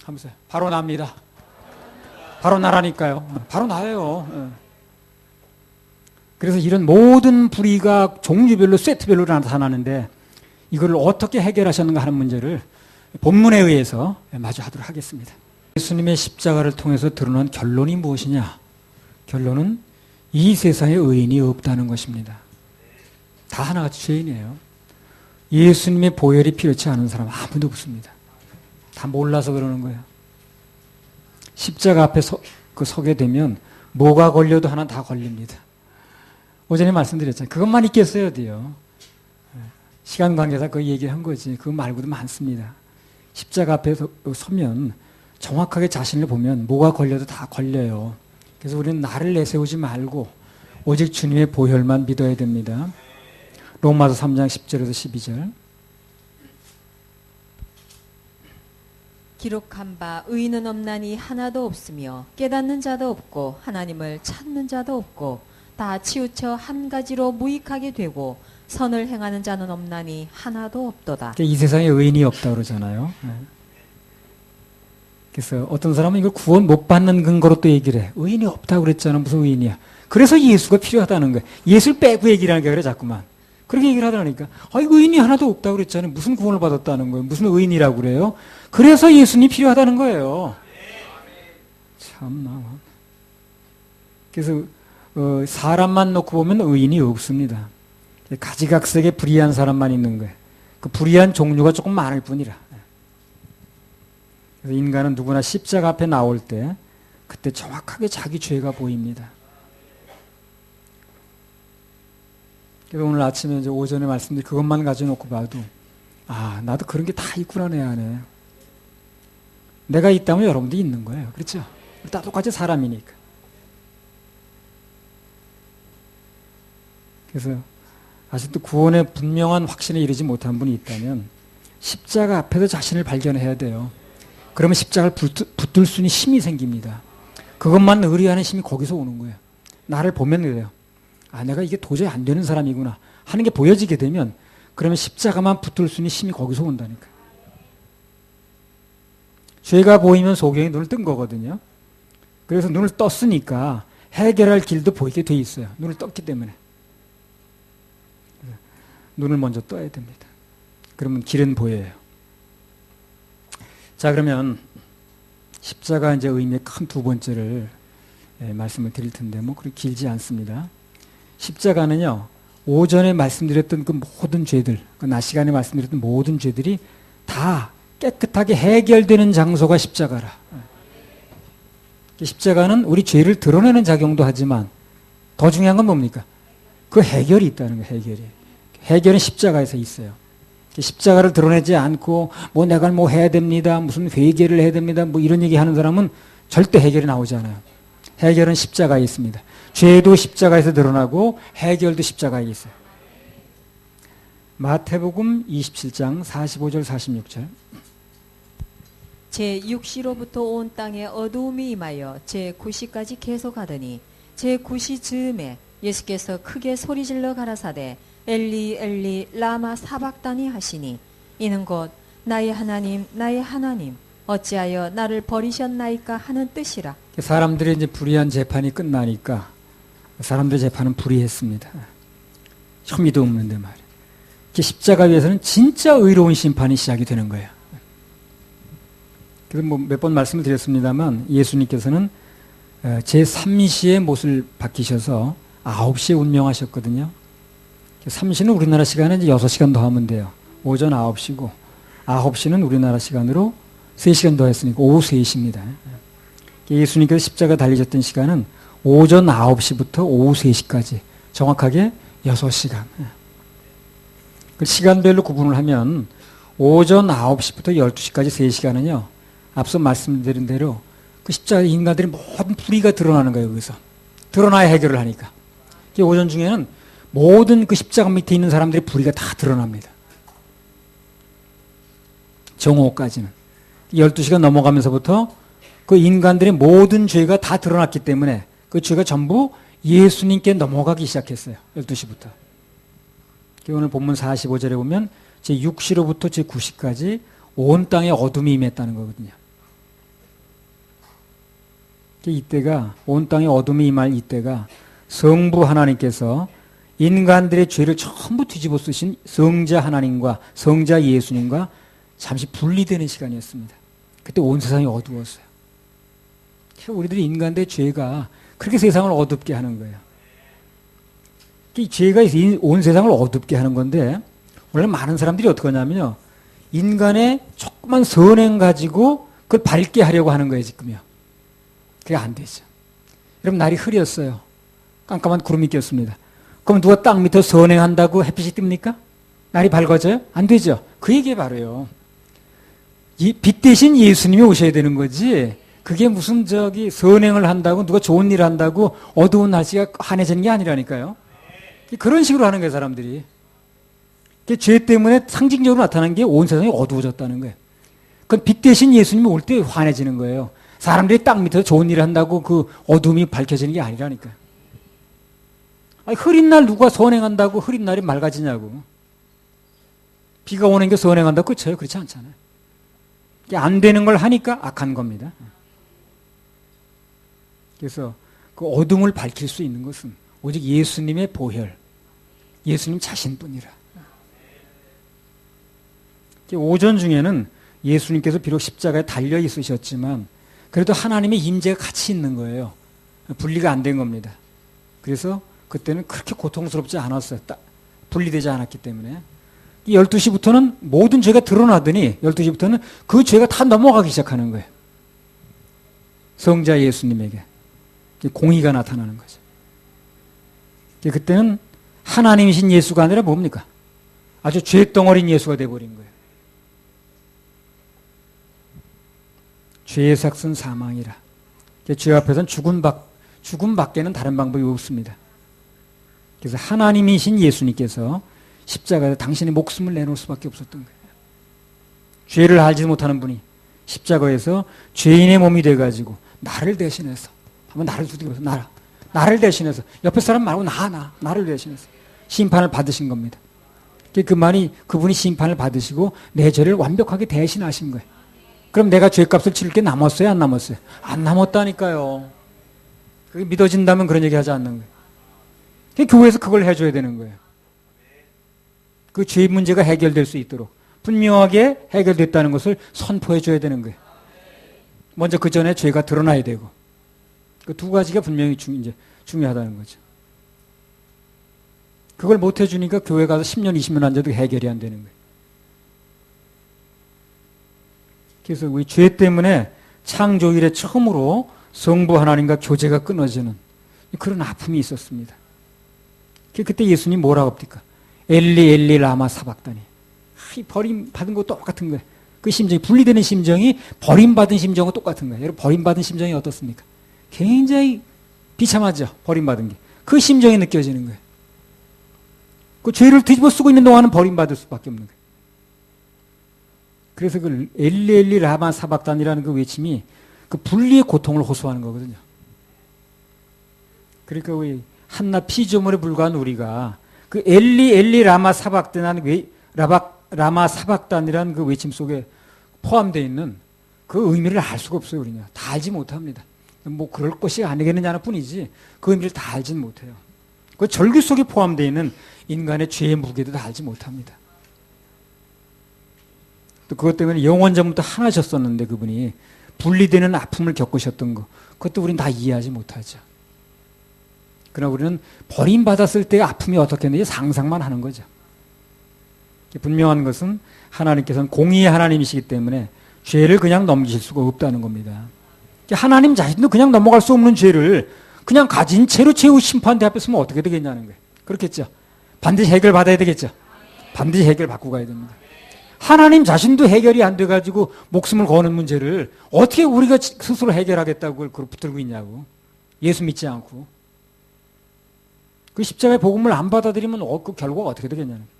하면서 바로 납니다. 바로 나라니까요. 바로 나예요. 그래서 이런 모든 불의가 종류별로 세트별로 나타나는데 이걸 어떻게 해결하셨는가 하는 문제를 본문에 의해서 마주 하도록 하겠습니다. 예수님의 십자가를 통해서 드러난 결론이 무엇이냐? 결론은 이 세상에 의인이 없다는 것입니다. 다 하나같이 죄인이에요. 예수님의 보혈이 필요치 않은 사람 아무도 없습니다. 다 몰라서 그러는 거예요. 십자가 앞에 서게 되면 뭐가 걸려도 하나 다 걸립니다. 오전에 말씀드렸잖아요. 그것만 있겠어야 돼요. 시간 관계상 그 얘기한 거지. 그거 말고도 많습니다. 십자가 앞에 서면 정확하게 자신을 보면 뭐가 걸려도 다 걸려요. 그래서 우리는 나를 내세우지 말고 오직 주님의 보혈만 믿어야 됩니다. 로마서 3장 10절에서 12절. 기록한 바 의인은 없나니 하나도 없으며 깨닫는 자도 없고 하나님을 찾는 자도 없고 다 치우쳐 한 가지로 무익하게 되고 선을 행하는 자는 없나니 하나도 없도다. 이 세상에 의인이 없다고 그러잖아요. 그래서 어떤 사람은 이걸 구원 못 받는 근거로 또 얘기를 해. 의인이 없다고 그랬잖아. 무슨 의인이야. 그래서 예수가 필요하다는 거야. 예수를 빼고 얘기를 하는 게 그래 자꾸만. 그렇게 얘기를 하더라니까. 의인이 하나도 없다고 그랬잖아요. 무슨 구원을 받았다는 거예요. 무슨 의인이라고 그래요. 그래서 예수님이 필요하다는 거예요. 참나. 그래서 사람만 놓고 보면 의인이 없습니다. 가지각색의 불의한 사람만 있는 거예요. 그 불의한 종류가 조금 많을 뿐이라. 그래서 인간은 누구나 십자가 앞에 나올 때 그때 정확하게 자기 죄가 보입니다. 그래서 오늘 아침에 이제 오전에 말씀드린 그것만 가져놓고 봐도 나도 그런 게 다 있구나 내 안에. 내가 있다면 여러분도 있는 거예요. 그렇죠? 다 똑같이 사람이니까. 그래서 아직도 구원의 분명한 확신에 이르지 못한 분이 있다면 십자가 앞에서 자신을 발견해야 돼요. 그러면 십자가를 붙들 수 있는 힘이 생깁니다. 그것만 의뢰하는 힘이 거기서 오는 거예요. 나를 보면 그래요. 내가 이게 도저히 안 되는 사람이구나 하는 게 보여지게 되면 그러면 십자가만 붙들 수 있는 힘이 거기서 온다니까. 죄가 보이면 소경이 눈을 뜬 거거든요. 그래서 눈을 떴으니까 해결할 길도 보이게 돼 있어요. 눈을 떴기 때문에. 눈을 먼저 떠야 됩니다. 그러면 길은 보여요. 자, 그러면 십자가 이제 의미의 큰 두 번째를 말씀을 드릴 텐데 그렇게 길지 않습니다. 십자가는요, 오전에 말씀드렸던 그 모든 죄들, 낮 시간에 말씀드렸던 모든 죄들이 다 깨끗하게 해결되는 장소가 십자가라. 십자가는 우리 죄를 드러내는 작용도 하지만 더 중요한 건 뭡니까? 그 해결이 있다는 거예요. 해결은 십자가에서 있어요. 십자가를 드러내지 않고 내가 해야 됩니다. 무슨 회개를 해야 됩니다. 이런 얘기 하는 사람은 절대 해결이 나오지 않아요. 해결은 십자가에 있습니다. 죄도 십자가에서 드러나고 해결도 십자가에 있어요. 마태복음 27장 45절 46절. 제6시로부터 온 땅에 어두움이 임하여 제9시까지 계속하더니 제9시 즈음에 예수께서 크게 소리질러 가라사대 엘리 엘리 라마 사박다니 하시니 이는 곧 나의 하나님 나의 하나님 어찌하여 나를 버리셨나이까 하는 뜻이라. 사람들의 이제 불의한 재판이 끝나니까 사람들의 재판은 불의했습니다. 혐의도 없는데 말이에요. 십자가 위에서는 진짜 의로운 심판이 시작이 되는 거예요. 그래서 몇 번 말씀을 드렸습니다만 예수님께서는 제3시에 못을 박히셔서 9시에 운명하셨거든요. 3시는 우리나라 시간에 이제 6시간 더 하면 돼요. 오전 9시고 9시는 우리나라 시간으로 3시간 더 했으니까 오후 3시입니다. 예수님께서 십자가 달리셨던 시간은 오전 9시부터 오후 3시까지 정확하게 6시간. 그 시간별로 구분을 하면 오전 9시부터 12시까지 3시간은요. 앞서 말씀드린 대로 그 십자가 인간들이 모든 불의가 드러나는 거예요. 여기서. 드러나야 해결을 하니까. 오전 중에는 모든 그 십자가 밑에 있는 사람들의 불의가 다 드러납니다. 정오까지는. 12시간 넘어가면서부터 그 인간들의 모든 죄가 다 드러났기 때문에 그 죄가 전부 예수님께 넘어가기 시작했어요. 12시부터. 오늘 본문 45절에 보면 제6시로부터 제9시까지 온 땅에 어둠이 임했다는 거거든요. 이때가 온 땅에 어둠이 임할 이때가 성부 하나님께서 인간들의 죄를 전부 뒤집어 쓰신 성자 하나님과 성자 예수님과 잠시 분리되는 시간이었습니다. 그때 온 세상이 어두웠어요. 우리들이 인간들의 죄가 그렇게 세상을 어둡게 하는 거예요. 이 죄가 온 세상을 어둡게 하는 건데, 원래 많은 사람들이 어떻게 하냐면요, 인간의 조그만 선행 가지고 그걸 밝게 하려고 하는 거예요, 지금요. 그게 안 되죠. 여러분, 날이 흐렸어요. 깜깜한 구름이 꼈습니다. 그럼 누가 땅 밑에 선행한다고 햇빛이 뜹니까? 날이 밝아져요? 안 되죠. 그 얘기 바로요. 이 빛 대신 예수님이 오셔야 되는 거지, 그게 무슨 선행을 한다고, 누가 좋은 일을 한다고 어두운 날씨가 환해지는 게 아니라니까요. 그런 식으로 하는 거예요, 사람들이. 죄 때문에 상징적으로 나타난 게 온 세상이 어두워졌다는 거예요. 그건 빛 대신 예수님이 올 때 환해지는 거예요. 사람들이 땅 밑에서 좋은 일을 한다고 그 어둠이 밝혀지는 게 아니라니까요. 아니, 흐린 날 누가 선행한다고 흐린 날이 맑아지냐고. 비가 오는 게 선행한다고 그쳐요? 그렇지 않잖아요. 안 되는 걸 하니까 악한 겁니다. 그래서 그 어둠을 밝힐 수 있는 것은 오직 예수님의 보혈, 예수님 자신뿐이라. 오전 중에는 예수님께서 비록 십자가에 달려 있으셨지만 그래도 하나님의 임재가 같이 있는 거예요. 분리가 안 된 겁니다. 그래서 그때는 그렇게 고통스럽지 않았어요. 분리되지 않았기 때문에. 12시부터는 모든 죄가 드러나더니 12시부터는 그 죄가 다 넘어가기 시작하는 거예요. 성자 예수님에게 공의가 나타나는 거죠. 그때는 하나님이신 예수가 아니라 뭡니까? 아주 죄덩어린 예수가 되어버린 거예요. 죄의 삭은 사망이라. 죄 앞에서는 죽음밖에는 다른 방법이 없습니다. 그래서 하나님이신 예수님께서 십자가에 당신의 목숨을 내놓을 수밖에 없었던 거예요. 죄를 알지 못하는 분이 십자가에서 죄인의 몸이 돼가지고 나를 대신해서, 한번 나를 두드려서 나를 대신해서, 옆에 사람 말고 나를 대신해서 심판을 받으신 겁니다. 그분이 심판을 받으시고 내 죄를 완벽하게 대신하신 거예요. 그럼 내가 죄값을 치를 게 남았어요? 안 남았어요? 안 남았다니까요. 그게 믿어진다면 그런 얘기 하지 않는 거예요. 교회에서 그걸 해줘야 되는 거예요. 그 죄 문제가 해결될 수 있도록 분명하게 해결됐다는 것을 선포해줘야 되는 거예요. 먼저 그 전에 죄가 드러나야 되고, 그 두 가지가 분명히 중요하다는 거죠. 그걸 못 해주니까 교회 가서 10년, 20년 앉아도 해결이 안 되는 거예요. 그래서 우리 죄 때문에 창조 이래 처음으로 성부 하나님과 교제가 끊어지는 그런 아픔이 있었습니다. 그때 예수님 뭐라고 합니까? 엘리 엘리 라마 사박다니. 버림받은 거 똑같은 거예요. 그 심정이, 분리되는 심정이 버림받은 심정과 똑같은 거예요. 여러분, 버림받은 심정이 어떻습니까? 굉장히 비참하죠. 버림받은 게. 그 심정이 느껴지는 거예요. 그 죄를 뒤집어 쓰고 있는 동안은 버림받을 수밖에 없는 거예요. 그래서 그 엘리 엘리 라마 사박단이라는 그 외침이 그 분리의 고통을 호소하는 거거든요. 그러니까 우리 한낱 피조물에 불과한 우리가 그 엘리 엘리 라마 사박단이라는 라마 사박단이라는 그 외침 속에 포함되어 있는 그 의미를 알 수가 없어요. 우리는 다 알지 못합니다. 뭐 그럴 것이 아니겠느냐는 뿐이지 그 의미를 다 알지는 못해요. 그 절규 속에 포함되어 있는 인간의 죄의 무게도 다 알지 못합니다. 또 그것 때문에 영원전부터 하나셨었는데 그분이 분리되는 아픔을 겪으셨던 거, 그것도 우리는 다 이해하지 못하죠. 그러나 우리는 버림받았을 때의 아픔이 어떻겠는지 상상만 하는 거죠. 분명한 것은 하나님께서는 공의의 하나님이시기 때문에 죄를 그냥 넘기실 수가 없다는 겁니다. 하나님 자신도 그냥 넘어갈 수 없는 죄를 그냥 가진 채로 최후 심판대 앞에 서면 어떻게 되겠냐는 거예요. 그렇겠죠. 반드시 해결받아야 되겠죠. 반드시 해결받고 가야 됩니다. 하나님 자신도 해결이 안 돼가지고 목숨을 거는 문제를 어떻게 우리가 스스로 해결하겠다고 그걸 붙들고 있냐고. 예수 믿지 않고. 그 십자가의 복음을 안 받아들이면 그 결과가 어떻게 되겠냐는 거예요.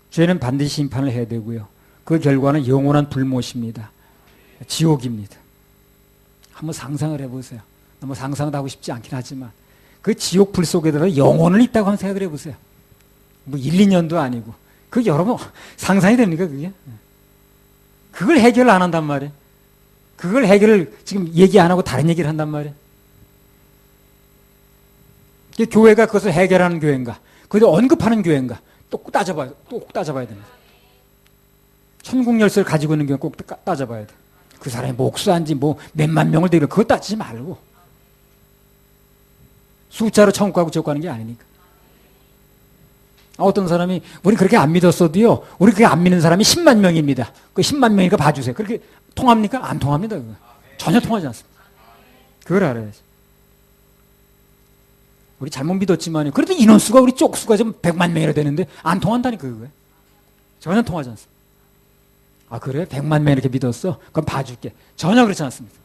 죄는 반드시 심판을 해야 되고요. 그 결과는 영원한 불못입니다. 지옥입니다. 한번 상상을 해보세요. 너무 상상도 하고 싶지 않긴 하지만 그 지옥 불 속에 들어 영혼을 있다고 한번 생각을 해보세요. 뭐 1, 2년도 아니고. 그게 여러분 상상이 됩니까 그게? 그걸 해결을 안 한단 말이에요. 그걸 해결을 지금 얘기 안 하고 다른 얘기를 한단 말이에요. 교회가 그것을 해결하는 교회인가? 그것을 언급하는 교회인가? 꼭 따져봐야 됩니다. 천국 열쇠를 가지고 있는 교회 꼭 따져봐야 돼. 그 사람이 목수한지 뭐 몇만 명을 데리고 그거 따지지 말고. 숫자로 천국 가고 지옥 가는 게 아니니까. 어떤 사람이 우리 그렇게 안 믿었어도요. 우리 그렇게 안 믿는 사람이 10만 명입니다. 그 10만 명이니까 봐주세요. 그렇게 통합니까? 안 통합니다. 그거. 전혀 통하지 않습니다. 그걸 알아야지. 우리 잘못 믿었지만요. 그래도 인원수가 우리 쪽수가 좀 100만 명이라 되는데 안 통한다니까 그거예요. 전혀 통하지 않습니다. 아 그래? 100만 명 이렇게 믿었어? 그럼 봐줄게. 전혀 그렇지 않습니다.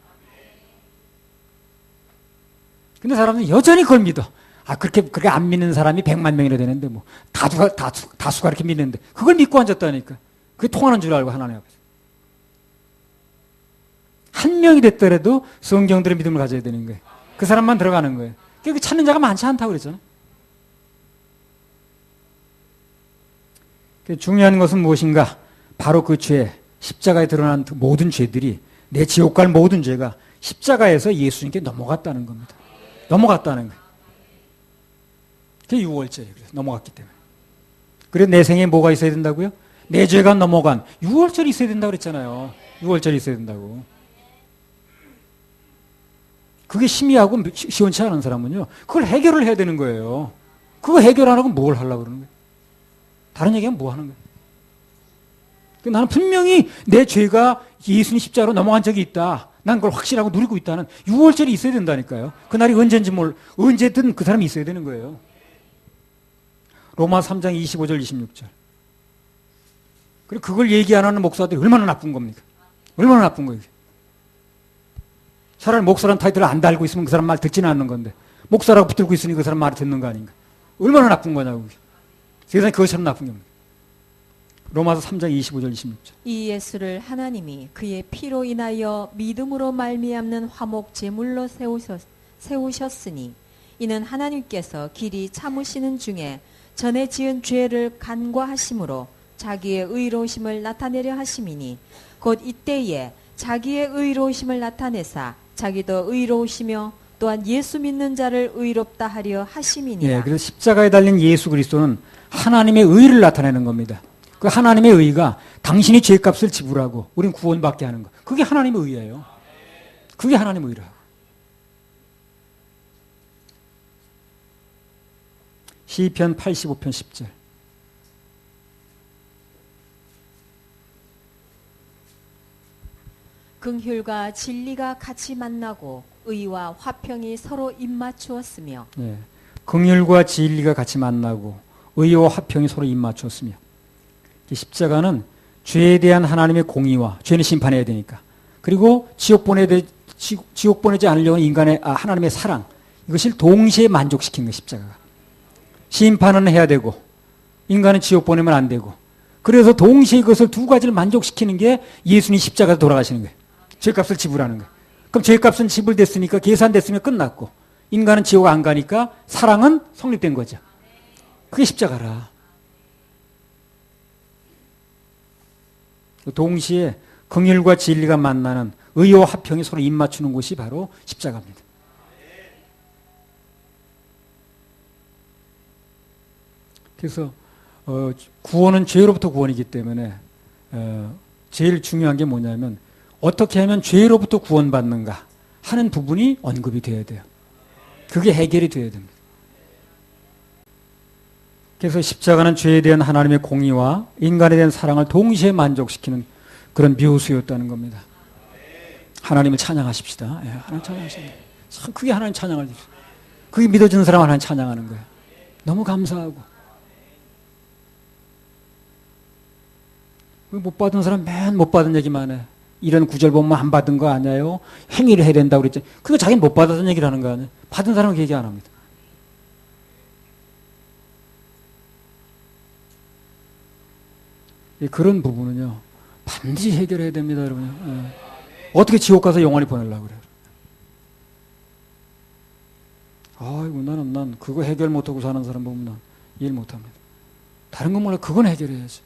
근데 사람들은 여전히 그걸 믿어. 아 그렇게 안 믿는 사람이 100만 명이라 되는데 뭐 다수가 이렇게 믿는데 그걸 믿고 앉았다니까. 그게 통하는 줄 알고 하나님 앞에서. 한 명이 됐더라도 성경들의 믿음을 가져야 되는 거예요. 그 사람만 들어가는 거예요. 그러니까 찾는 자가 많지 않다고 그랬잖아요. 중요한 것은 무엇인가? 바로 그 죄, 십자가에 드러난 모든 죄들이 내 지옥 갈 모든 죄가 십자가에서 예수님께 넘어갔다는 겁니다. 넘어갔다는 거예요. 그게 6월절이에요. 그래서 넘어갔기 때문에. 그래서 내 생에 뭐가 있어야 된다고요? 내 죄가 넘어간 6월절이 있어야 된다고 그랬잖아요. 6월절이 있어야 된다고. 그게 심의하고 시원치 않은 사람은요. 그걸 해결을 해야 되는 거예요. 그거 해결 안 하고 뭘 하려고 그러는 거예요? 다른 얘기하면 뭐 하는 거예요? 나는 분명히 내 죄가 예수님 십자가로 넘어간 적이 있다. 난 그걸 확실하고 누리고 있다는 6월절이 있어야 된다니까요. 그날이 언제인지 언제든 그 사람이 있어야 되는 거예요. 로마 3장 25절 26절. 그리고 그걸 얘기 안 하는 목사들이 얼마나 나쁜 겁니까? 얼마나 나쁜 거예요. 차라리 목사라는 타이틀을 안 달고 있으면 그 사람 말 듣지는 않는 건데 목사라고 붙들고 있으니 그 사람 말을 듣는 거 아닌가? 얼마나 나쁜 거냐고. 세상에 그것처럼 나쁜 겁니다. 로마서 3장 25절 26절. 이 예수를 하나님이 그의 피로 인하여 믿음으로 말미암는 화목 제물로 세우셨으니 이는 하나님께서 길이 참으시는 중에 전에 지은 죄를 간과하심으로 자기의 의로우심을 나타내려 하심이니 곧 이때에 자기의 의로우심을 나타내사 자기도 의로우시며 또한 예수 믿는 자를 의롭다 하려 하심이니라. 예, 그래서 십자가에 달린 예수 그리스도는 하나님의 의를 나타내는 겁니다. 그 하나님의 의가 당신이 죄값을 지불하고 우리는 구원받게 하는 것. 그게 하나님의 의예요. 그게 하나님의 의라고. 시편 85편 10절. 긍휼과 진리가 같이 만나고 의와 화평이 서로 입맞추었으며. 예, 긍휼과 진리가 같이 만나고 의와 화평이 서로 입맞추었으며. 십자가는 죄에 대한 하나님의 공의와 죄는 심판해야 되니까. 그리고 지옥 보내지 않으려고 하는 하나님의 사랑. 이것을 동시에 만족시키는 거예요, 십자가가. 심판은 해야 되고 인간은 지옥 보내면 안 되고. 그래서 동시에 이것을 두 가지를 만족시키는 게 예수님 십자가에서 돌아가시는 거예요. 죄값을 지불하는 거예요. 그럼 죄값은 지불됐으니까 계산됐으면 끝났고 인간은 지옥 안 가니까 사랑은 성립된 거죠. 그게 십자가라. 동시에 긍휼과 진리가 만나는 의와 화평이 서로 입맞추는 곳이 바로 십자가입니다. 그래서 구원은 죄로부터 구원이기 때문에 제일 중요한 게 뭐냐면 어떻게 하면 죄로부터 구원받는가 하는 부분이 언급이 돼야 돼요. 그게 해결이 돼야 됩니다. 그래서 십자가는 죄에 대한 하나님의 공의와 인간에 대한 사랑을 동시에 만족시키는 그런 묘수였다는 겁니다. 하나님을 찬양하십시다. 예, 하나님 찬양하십시다. 참 그게 하나님 찬양을 드립니다. 그게 믿어주는 사람 하나님 찬양하는 거예요. 너무 감사하고. 못 받은 사람 맨 못 받은 얘기만 해. 이런 구절 보면 안 받은 거 아니에요? 행위를 해야 된다고 그랬지. 그거 자기는 못 받았던 얘기를 하는 거 아니에요? 받은 사람은 그 얘기 안 합니다. 그런 부분은요, 반드시 해결해야 됩니다, 여러분. 예. 어떻게 지옥 가서 영원히 보내려고 그래요? 아이고, 난 그거 해결 못하고 사는 사람 보면 난 이해를 못합니다. 다른 건 몰라, 그건 해결해야지.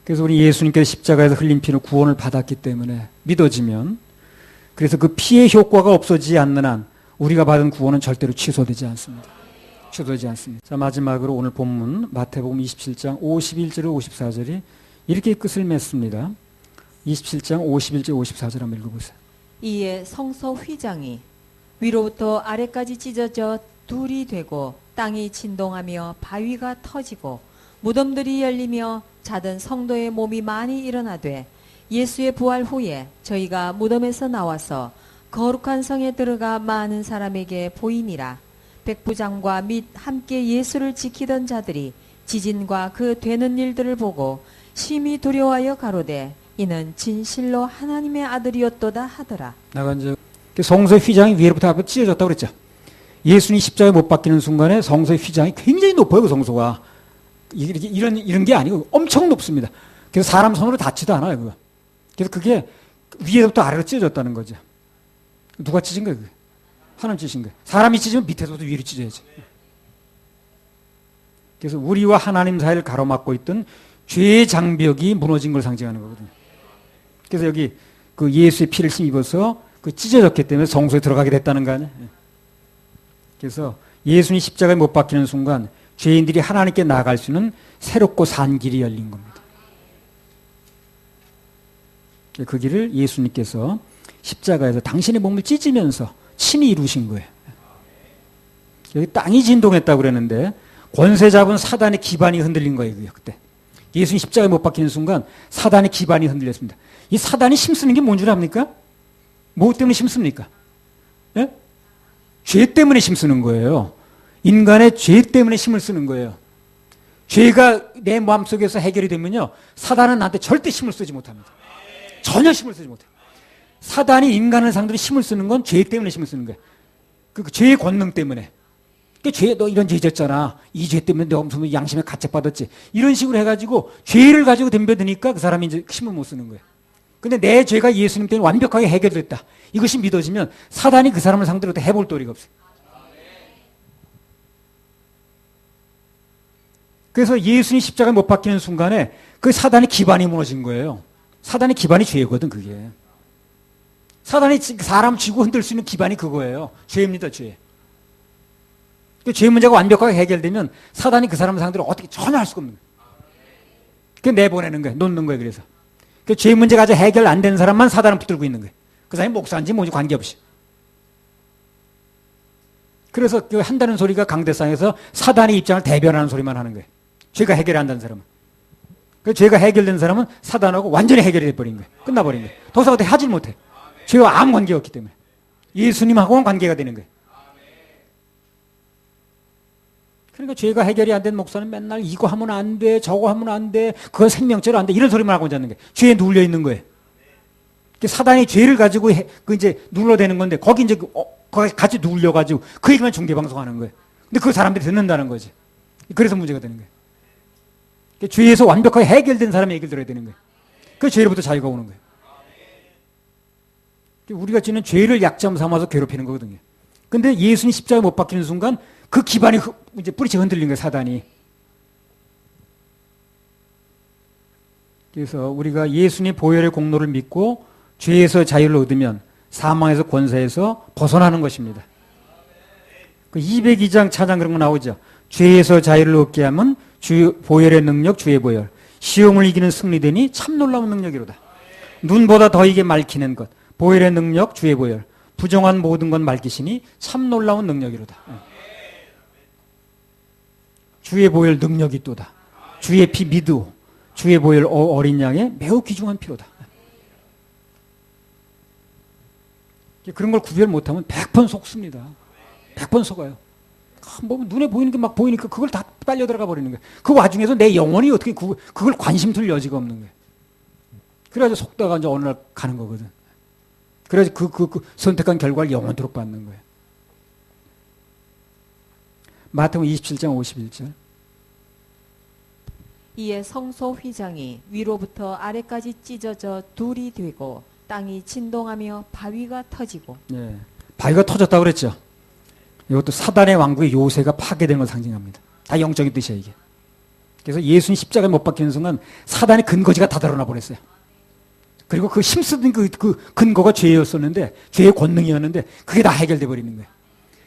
그래서 우리 예수님께서 십자가에서 흘린 피로 구원을 받았기 때문에 믿어지면 그래서 그 피의 효과가 없어지지 않는 한 우리가 받은 구원은 절대로 취소되지 않습니다. 취소되지 않습니다. 자, 마지막으로 오늘 본문 마태복음 27장 51절 54절이 이렇게 끝을 맺습니다. 27장 51절 54절 한번 읽어보세요. 이에 성서 휘장이 위로부터 아래까지 찢어져 둘이 되고 땅이 진동하며 바위가 터지고 무덤들이 열리며 자든 성도의 몸이 많이 일어나되 예수의 부활 후에 저희가 무덤에서 나와서 거룩한 성에 들어가 많은 사람에게 보이니라. 백부장과 및 함께 예수를 지키던 자들이 지진과 그 되는 일들을 보고 심히 두려워하여 가로되 이는 진실로 하나님의 아들이었도다 하더라. 나가 이제 성소의 휘장이 위로부터 앞으로 찢어졌다고 그랬죠. 예수님이 십자가에 못 박히는 순간에 성소의 휘장이 굉장히 높아요. 그 성소가 이런 게 아니고 엄청 높습니다. 그래서 사람 손으로 닿지도 않아요. 그거. 그래서 그게 위에부터 아래로 찢어졌다는 거죠. 누가 찢은 거예요? 그게? 하나님 찢은 거예요. 사람이 찢으면 밑에서부터 위로 찢어야지. 그래서 우리와 하나님 사이를 가로막고 있던 죄의 장벽이 무너진 걸 상징하는 거거든요. 그래서 여기 그 예수의 피를 힘입어서 그 찢어졌기 때문에 성소에 들어가게 됐다는 거 아니에요. 그래서 예수님 십자가에 못 박히는 순간 죄인들이 하나님께 나아갈 수 있는 새롭고 산 길이 열린 겁니다. 그 길을 예수님께서 십자가에서 당신의 몸을 찢으면서 친히 이루신 거예요. 여기 땅이 진동했다고 그랬는데 권세 잡은 사단의 기반이 흔들린 거예요. 그때 예수님 십자가에 못 박히는 순간 사단의 기반이 흔들렸습니다. 이 사단이 힘쓰는 게 뭔 줄 압니까? 뭐 때문에 힘씁니까? 예? 죄 때문에 힘쓰는 거예요. 인간의 죄 때문에 힘을 쓰는 거예요. 죄가 내 마음속에서 해결이 되면요, 사단은 나한테 절대 힘을 쓰지 못합니다. 전혀 힘을 쓰지 못해요. 사단이 인간을 상대로 힘을 쓰는 건 죄 때문에 힘을 쓰는 거예요. 그 죄의 권능 때문에. 그 죄, 너 이런 죄 졌잖아. 이 죄 때문에 너 엄청 양심에 가책받았지. 이런 식으로 해가지고 죄를 가지고 덤벼드니까 그 사람이 이제 힘을 못 쓰는 거예요. 근데 내 죄가 예수님 때문에 완벽하게 해결됐다. 이것이 믿어지면 사단이 그 사람을 상대로 해볼 도리가 없어요. 그래서 예수님 십자가에 못 박히는 순간에 그 사단의 기반이 무너진 거예요. 사단의 기반이 죄거든, 그게. 사단이 사람 쥐고 흔들 수 있는 기반이 그거예요. 죄입니다, 죄. 그 죄 문제가 완벽하게 해결되면 사단이 그 사람 상대로 어떻게 전혀 할 수가 없는 거예요. 그 내보내는 거예요. 놓는 거예요, 그래서. 그 죄 문제가 아직 해결 안 된 사람만 사단을 붙들고 있는 거예요. 그 사람이 목사인지 뭐지 관계없이. 그래서 그 한다는 소리가 강대상에서 사단의 입장을 대변하는 소리만 하는 거예요. 죄가 해결 안 된 사람은. 그 죄가 해결된 사람은 사단하고 완전히 해결이 돼버린 거예요. 끝나버린 거예요. 더 이상 어떻게 하질 못해. 죄와 아무 관계가 없기 때문에. 예수님하고는 관계가 되는 거예요. 그러니까 죄가 해결이 안 된 목사는 맨날 이거 하면 안 돼, 저거 하면 안 돼, 그건 생명죄로 안 돼, 이런 소리만 하고 있는 거예요. 죄에 눌려 있는 거예요. 사단이 죄를 가지고 그 이제 눌러대는 건데 거기 이제 거기 같이 눌려가지고 그 얘기만 중계방송하는 거예요. 근데 그 사람들이 듣는다는 거지. 그래서 문제가 되는 거예요. 죄에서 완벽하게 해결된 사람의 얘기를 들어야 되는 거예요. 그 죄로부터 자유가 오는 거예요. 우리가 지는 죄를 약점 삼아서 괴롭히는 거거든요. 근데 예수님 십자가에 못 박히는 순간 그 기반이 이제 뿌리채 흔들린 거예요, 사단이. 그래서 우리가 예수님 보혈의 공로를 믿고 죄에서 자유를 얻으면 사망에서 권세에서 벗어나는 것입니다. 그 202장 차장 그런 거 나오죠. 죄에서 자유를 얻게 하면 보혈의 능력, 주의 보혈. 시험을 이기는 승리되니 참 놀라운 능력이로다. 눈보다 더 이게 맑히는 것. 보혈의 능력, 주의 보혈. 부정한 모든 것 맑히시니 참 놀라운 능력이로다. 주의 보혈 능력이 또다. 주의 피 미드오. 주의 보혈 어린 양의 매우 귀중한 피로다. 그런 걸 구별 못하면 100번 속습니다. 100번 속아요. 뭐 눈에 보이는 게 막 보이니까 그걸 다 빨려 들어가 버리는 거예요. 그 와중에서 내 영혼이 어떻게 그걸 관심 둘 여지가 없는 거예요. 그래가지고 속다가 이제 어느 날 가는 거거든. 그래서 그 선택한 결과를 영원토록 받는 거예요. 마태복음 27장 51절. 이에 성소 휘장이 위로부터 아래까지 찢어져 둘이 되고 땅이 진동하며 바위가 터지고. 네, 바위가 터졌다고 그랬죠. 이것도 사단의 왕국의 요새가 파괴되는 걸 상징합니다. 다 영적인 뜻이야 이게. 그래서 예수님 십자가에 못 박히는 순간 사단의 근거지가 다 드러나 버렸어요. 그리고 그 힘쓰던 그 근거가 죄였었는데, 죄의 권능이었는데, 그게 다 해결돼 버리는 거예요.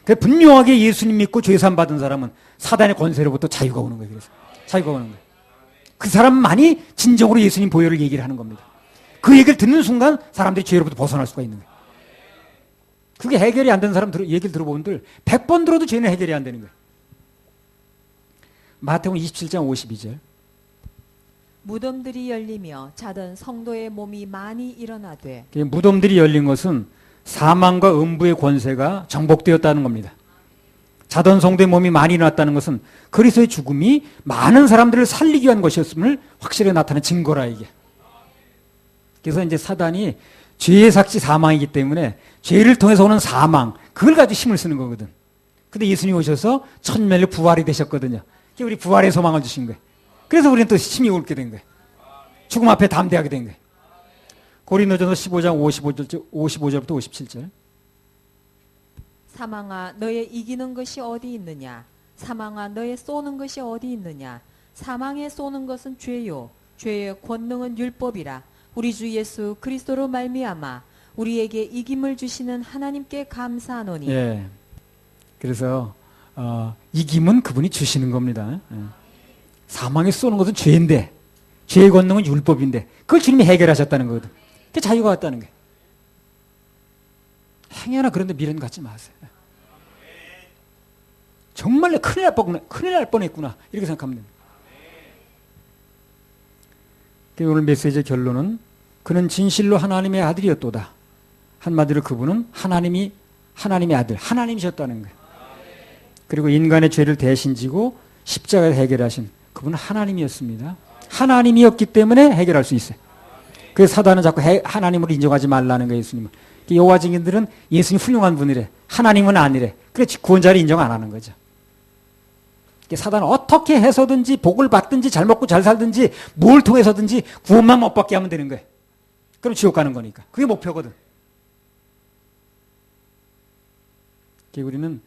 그래서 분명하게 예수님 믿고 죄산 받은 사람은 사단의 권세로부터 자유가 오는 거예요. 그래서 자유가 오는 거예요. 그 사람만이 진정으로 예수님 보혈을 얘기를 하는 겁니다. 그 얘기를 듣는 순간 사람들이 죄로부터 벗어날 수가 있는 거예요. 그게 해결이 안 되는 사람 얘기를 들어보는들 100번 들어도 죄는 해결이 안 되는 거예요. 마태복음 27장 52절. 무덤들이 열리며 자던 성도의 몸이 많이 일어나되. 무덤들이 열린 것은 사망과 음부의 권세가 정복되었다는 겁니다. 자던 성도의 몸이 많이 일어났다는 것은 그리스도의 죽음이 많은 사람들을 살리기 위한 것이었음을 확실히 나타낸 증거라 이게. 그래서 이제 사단이 죄의 삭시 사망이기 때문에 죄를 통해서 오는 사망, 그걸 가지고 힘을 쓰는 거거든. 근데 예수님이 오셔서 천멸로 부활이 되셨거든요. 우리 부활의 소망을 주신 거예요. 그래서 우리는 또 힘이 얻게 된 거예요. 죽음 앞에 담대하게 된 거예요. 고린도전서 15장 55절부터 57절. 사망아 너의 이기는 것이 어디 있느냐? 사망아 너의 쏘는 것이 어디 있느냐? 사망에 쏘는 것은 죄요. 죄의 권능은 율법이라. 우리 주 예수 그리스도로 말미암아 우리에게 이김을 주시는 하나님께 감사하노니. 예. 그래서 이김은 그분이 주시는 겁니다. 예. 사망에 쏘는 것은 죄인데, 죄의 권능은 율법인데, 그걸 주님이 해결하셨다는 거거든. 그게 자유가 왔다는 거예요. 행여나 그런데 미련 갖지 마세요. 정말 큰일 날 뻔했구나. 이렇게 생각하면 됩니다. 오늘 메시지의 결론은 그는 진실로 하나님의 아들이었도다. 한마디로 그분은 하나님의 아들, 하나님이셨다는 거예요. 그리고 인간의 죄를 대신 지고 십자가에서 해결하신 그분은 하나님이었습니다. 하나님이었기 때문에 해결할 수 있어요. 그래서 사단은 자꾸 하나님으로 인정하지 말라는 거예요, 예수님을. 여호와 증인들은 예수님 훌륭한 분이래. 하나님은 아니래. 그래 구원자를 인정 안 하는 거죠. 사단은 어떻게 해서든지 복을 받든지 잘 먹고 잘 살든지 뭘 통해서든지 구원만 못 받게 하면 되는 거예요. 그럼 지옥 가는 거니까. 그게 목표거든. 우리는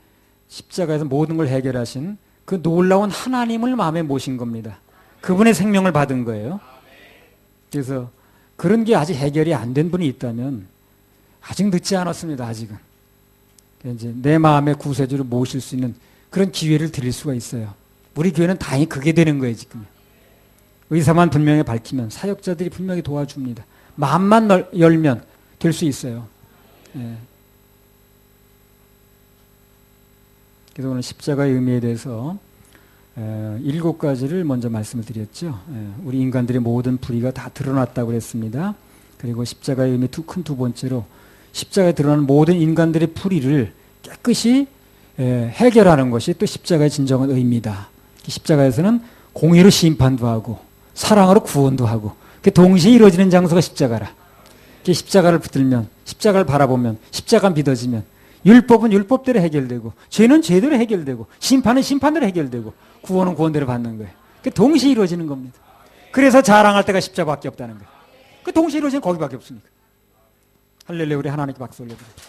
십자가에서 모든 걸 해결하신 그 놀라운 하나님을 마음에 모신 겁니다. 그분의 생명을 받은 거예요. 그래서 그런 게 아직 해결이 안 된 분이 있다면 아직 늦지 않았습니다. 아직은. 이제 내 마음의 구세주를 모실 수 있는 그런 기회를 드릴 수가 있어요. 우리 교회는 다행히 그게 되는 거예요, 지금. 의사만 분명히 밝히면 사역자들이 분명히 도와줍니다. 마음만 열면 될 수 있어요. 예. 그래서 오늘 십자가의 의미에 대해서 7가지를 먼저 말씀을 드렸죠. 우리 인간들의 모든 불의가 다 드러났다고 그랬습니다. 그리고 십자가의 의미 큰 두 번째로 십자가에 드러나는 모든 인간들의 불의를 깨끗이 해결하는 것이 또 십자가의 진정한 의미다. 십자가에서는 공의로 심판도 하고 사랑으로 구원도 하고 동시에 이루어지는 장소가 십자가라. 십자가를 붙들면, 십자가를 바라보면, 십자가 믿어지면 율법은 율법대로 해결되고 죄는 죄대로 해결되고 심판은 심판대로 해결되고 구원은 구원대로 받는 거예요. 동시에 이루어지는 겁니다. 그래서 자랑할 때가 십자가밖에 없다는 거예요. 동시에 이루어지는 거기밖에 없으니까. 할렐루야, 우리 하나님께 박수 올려드립니다.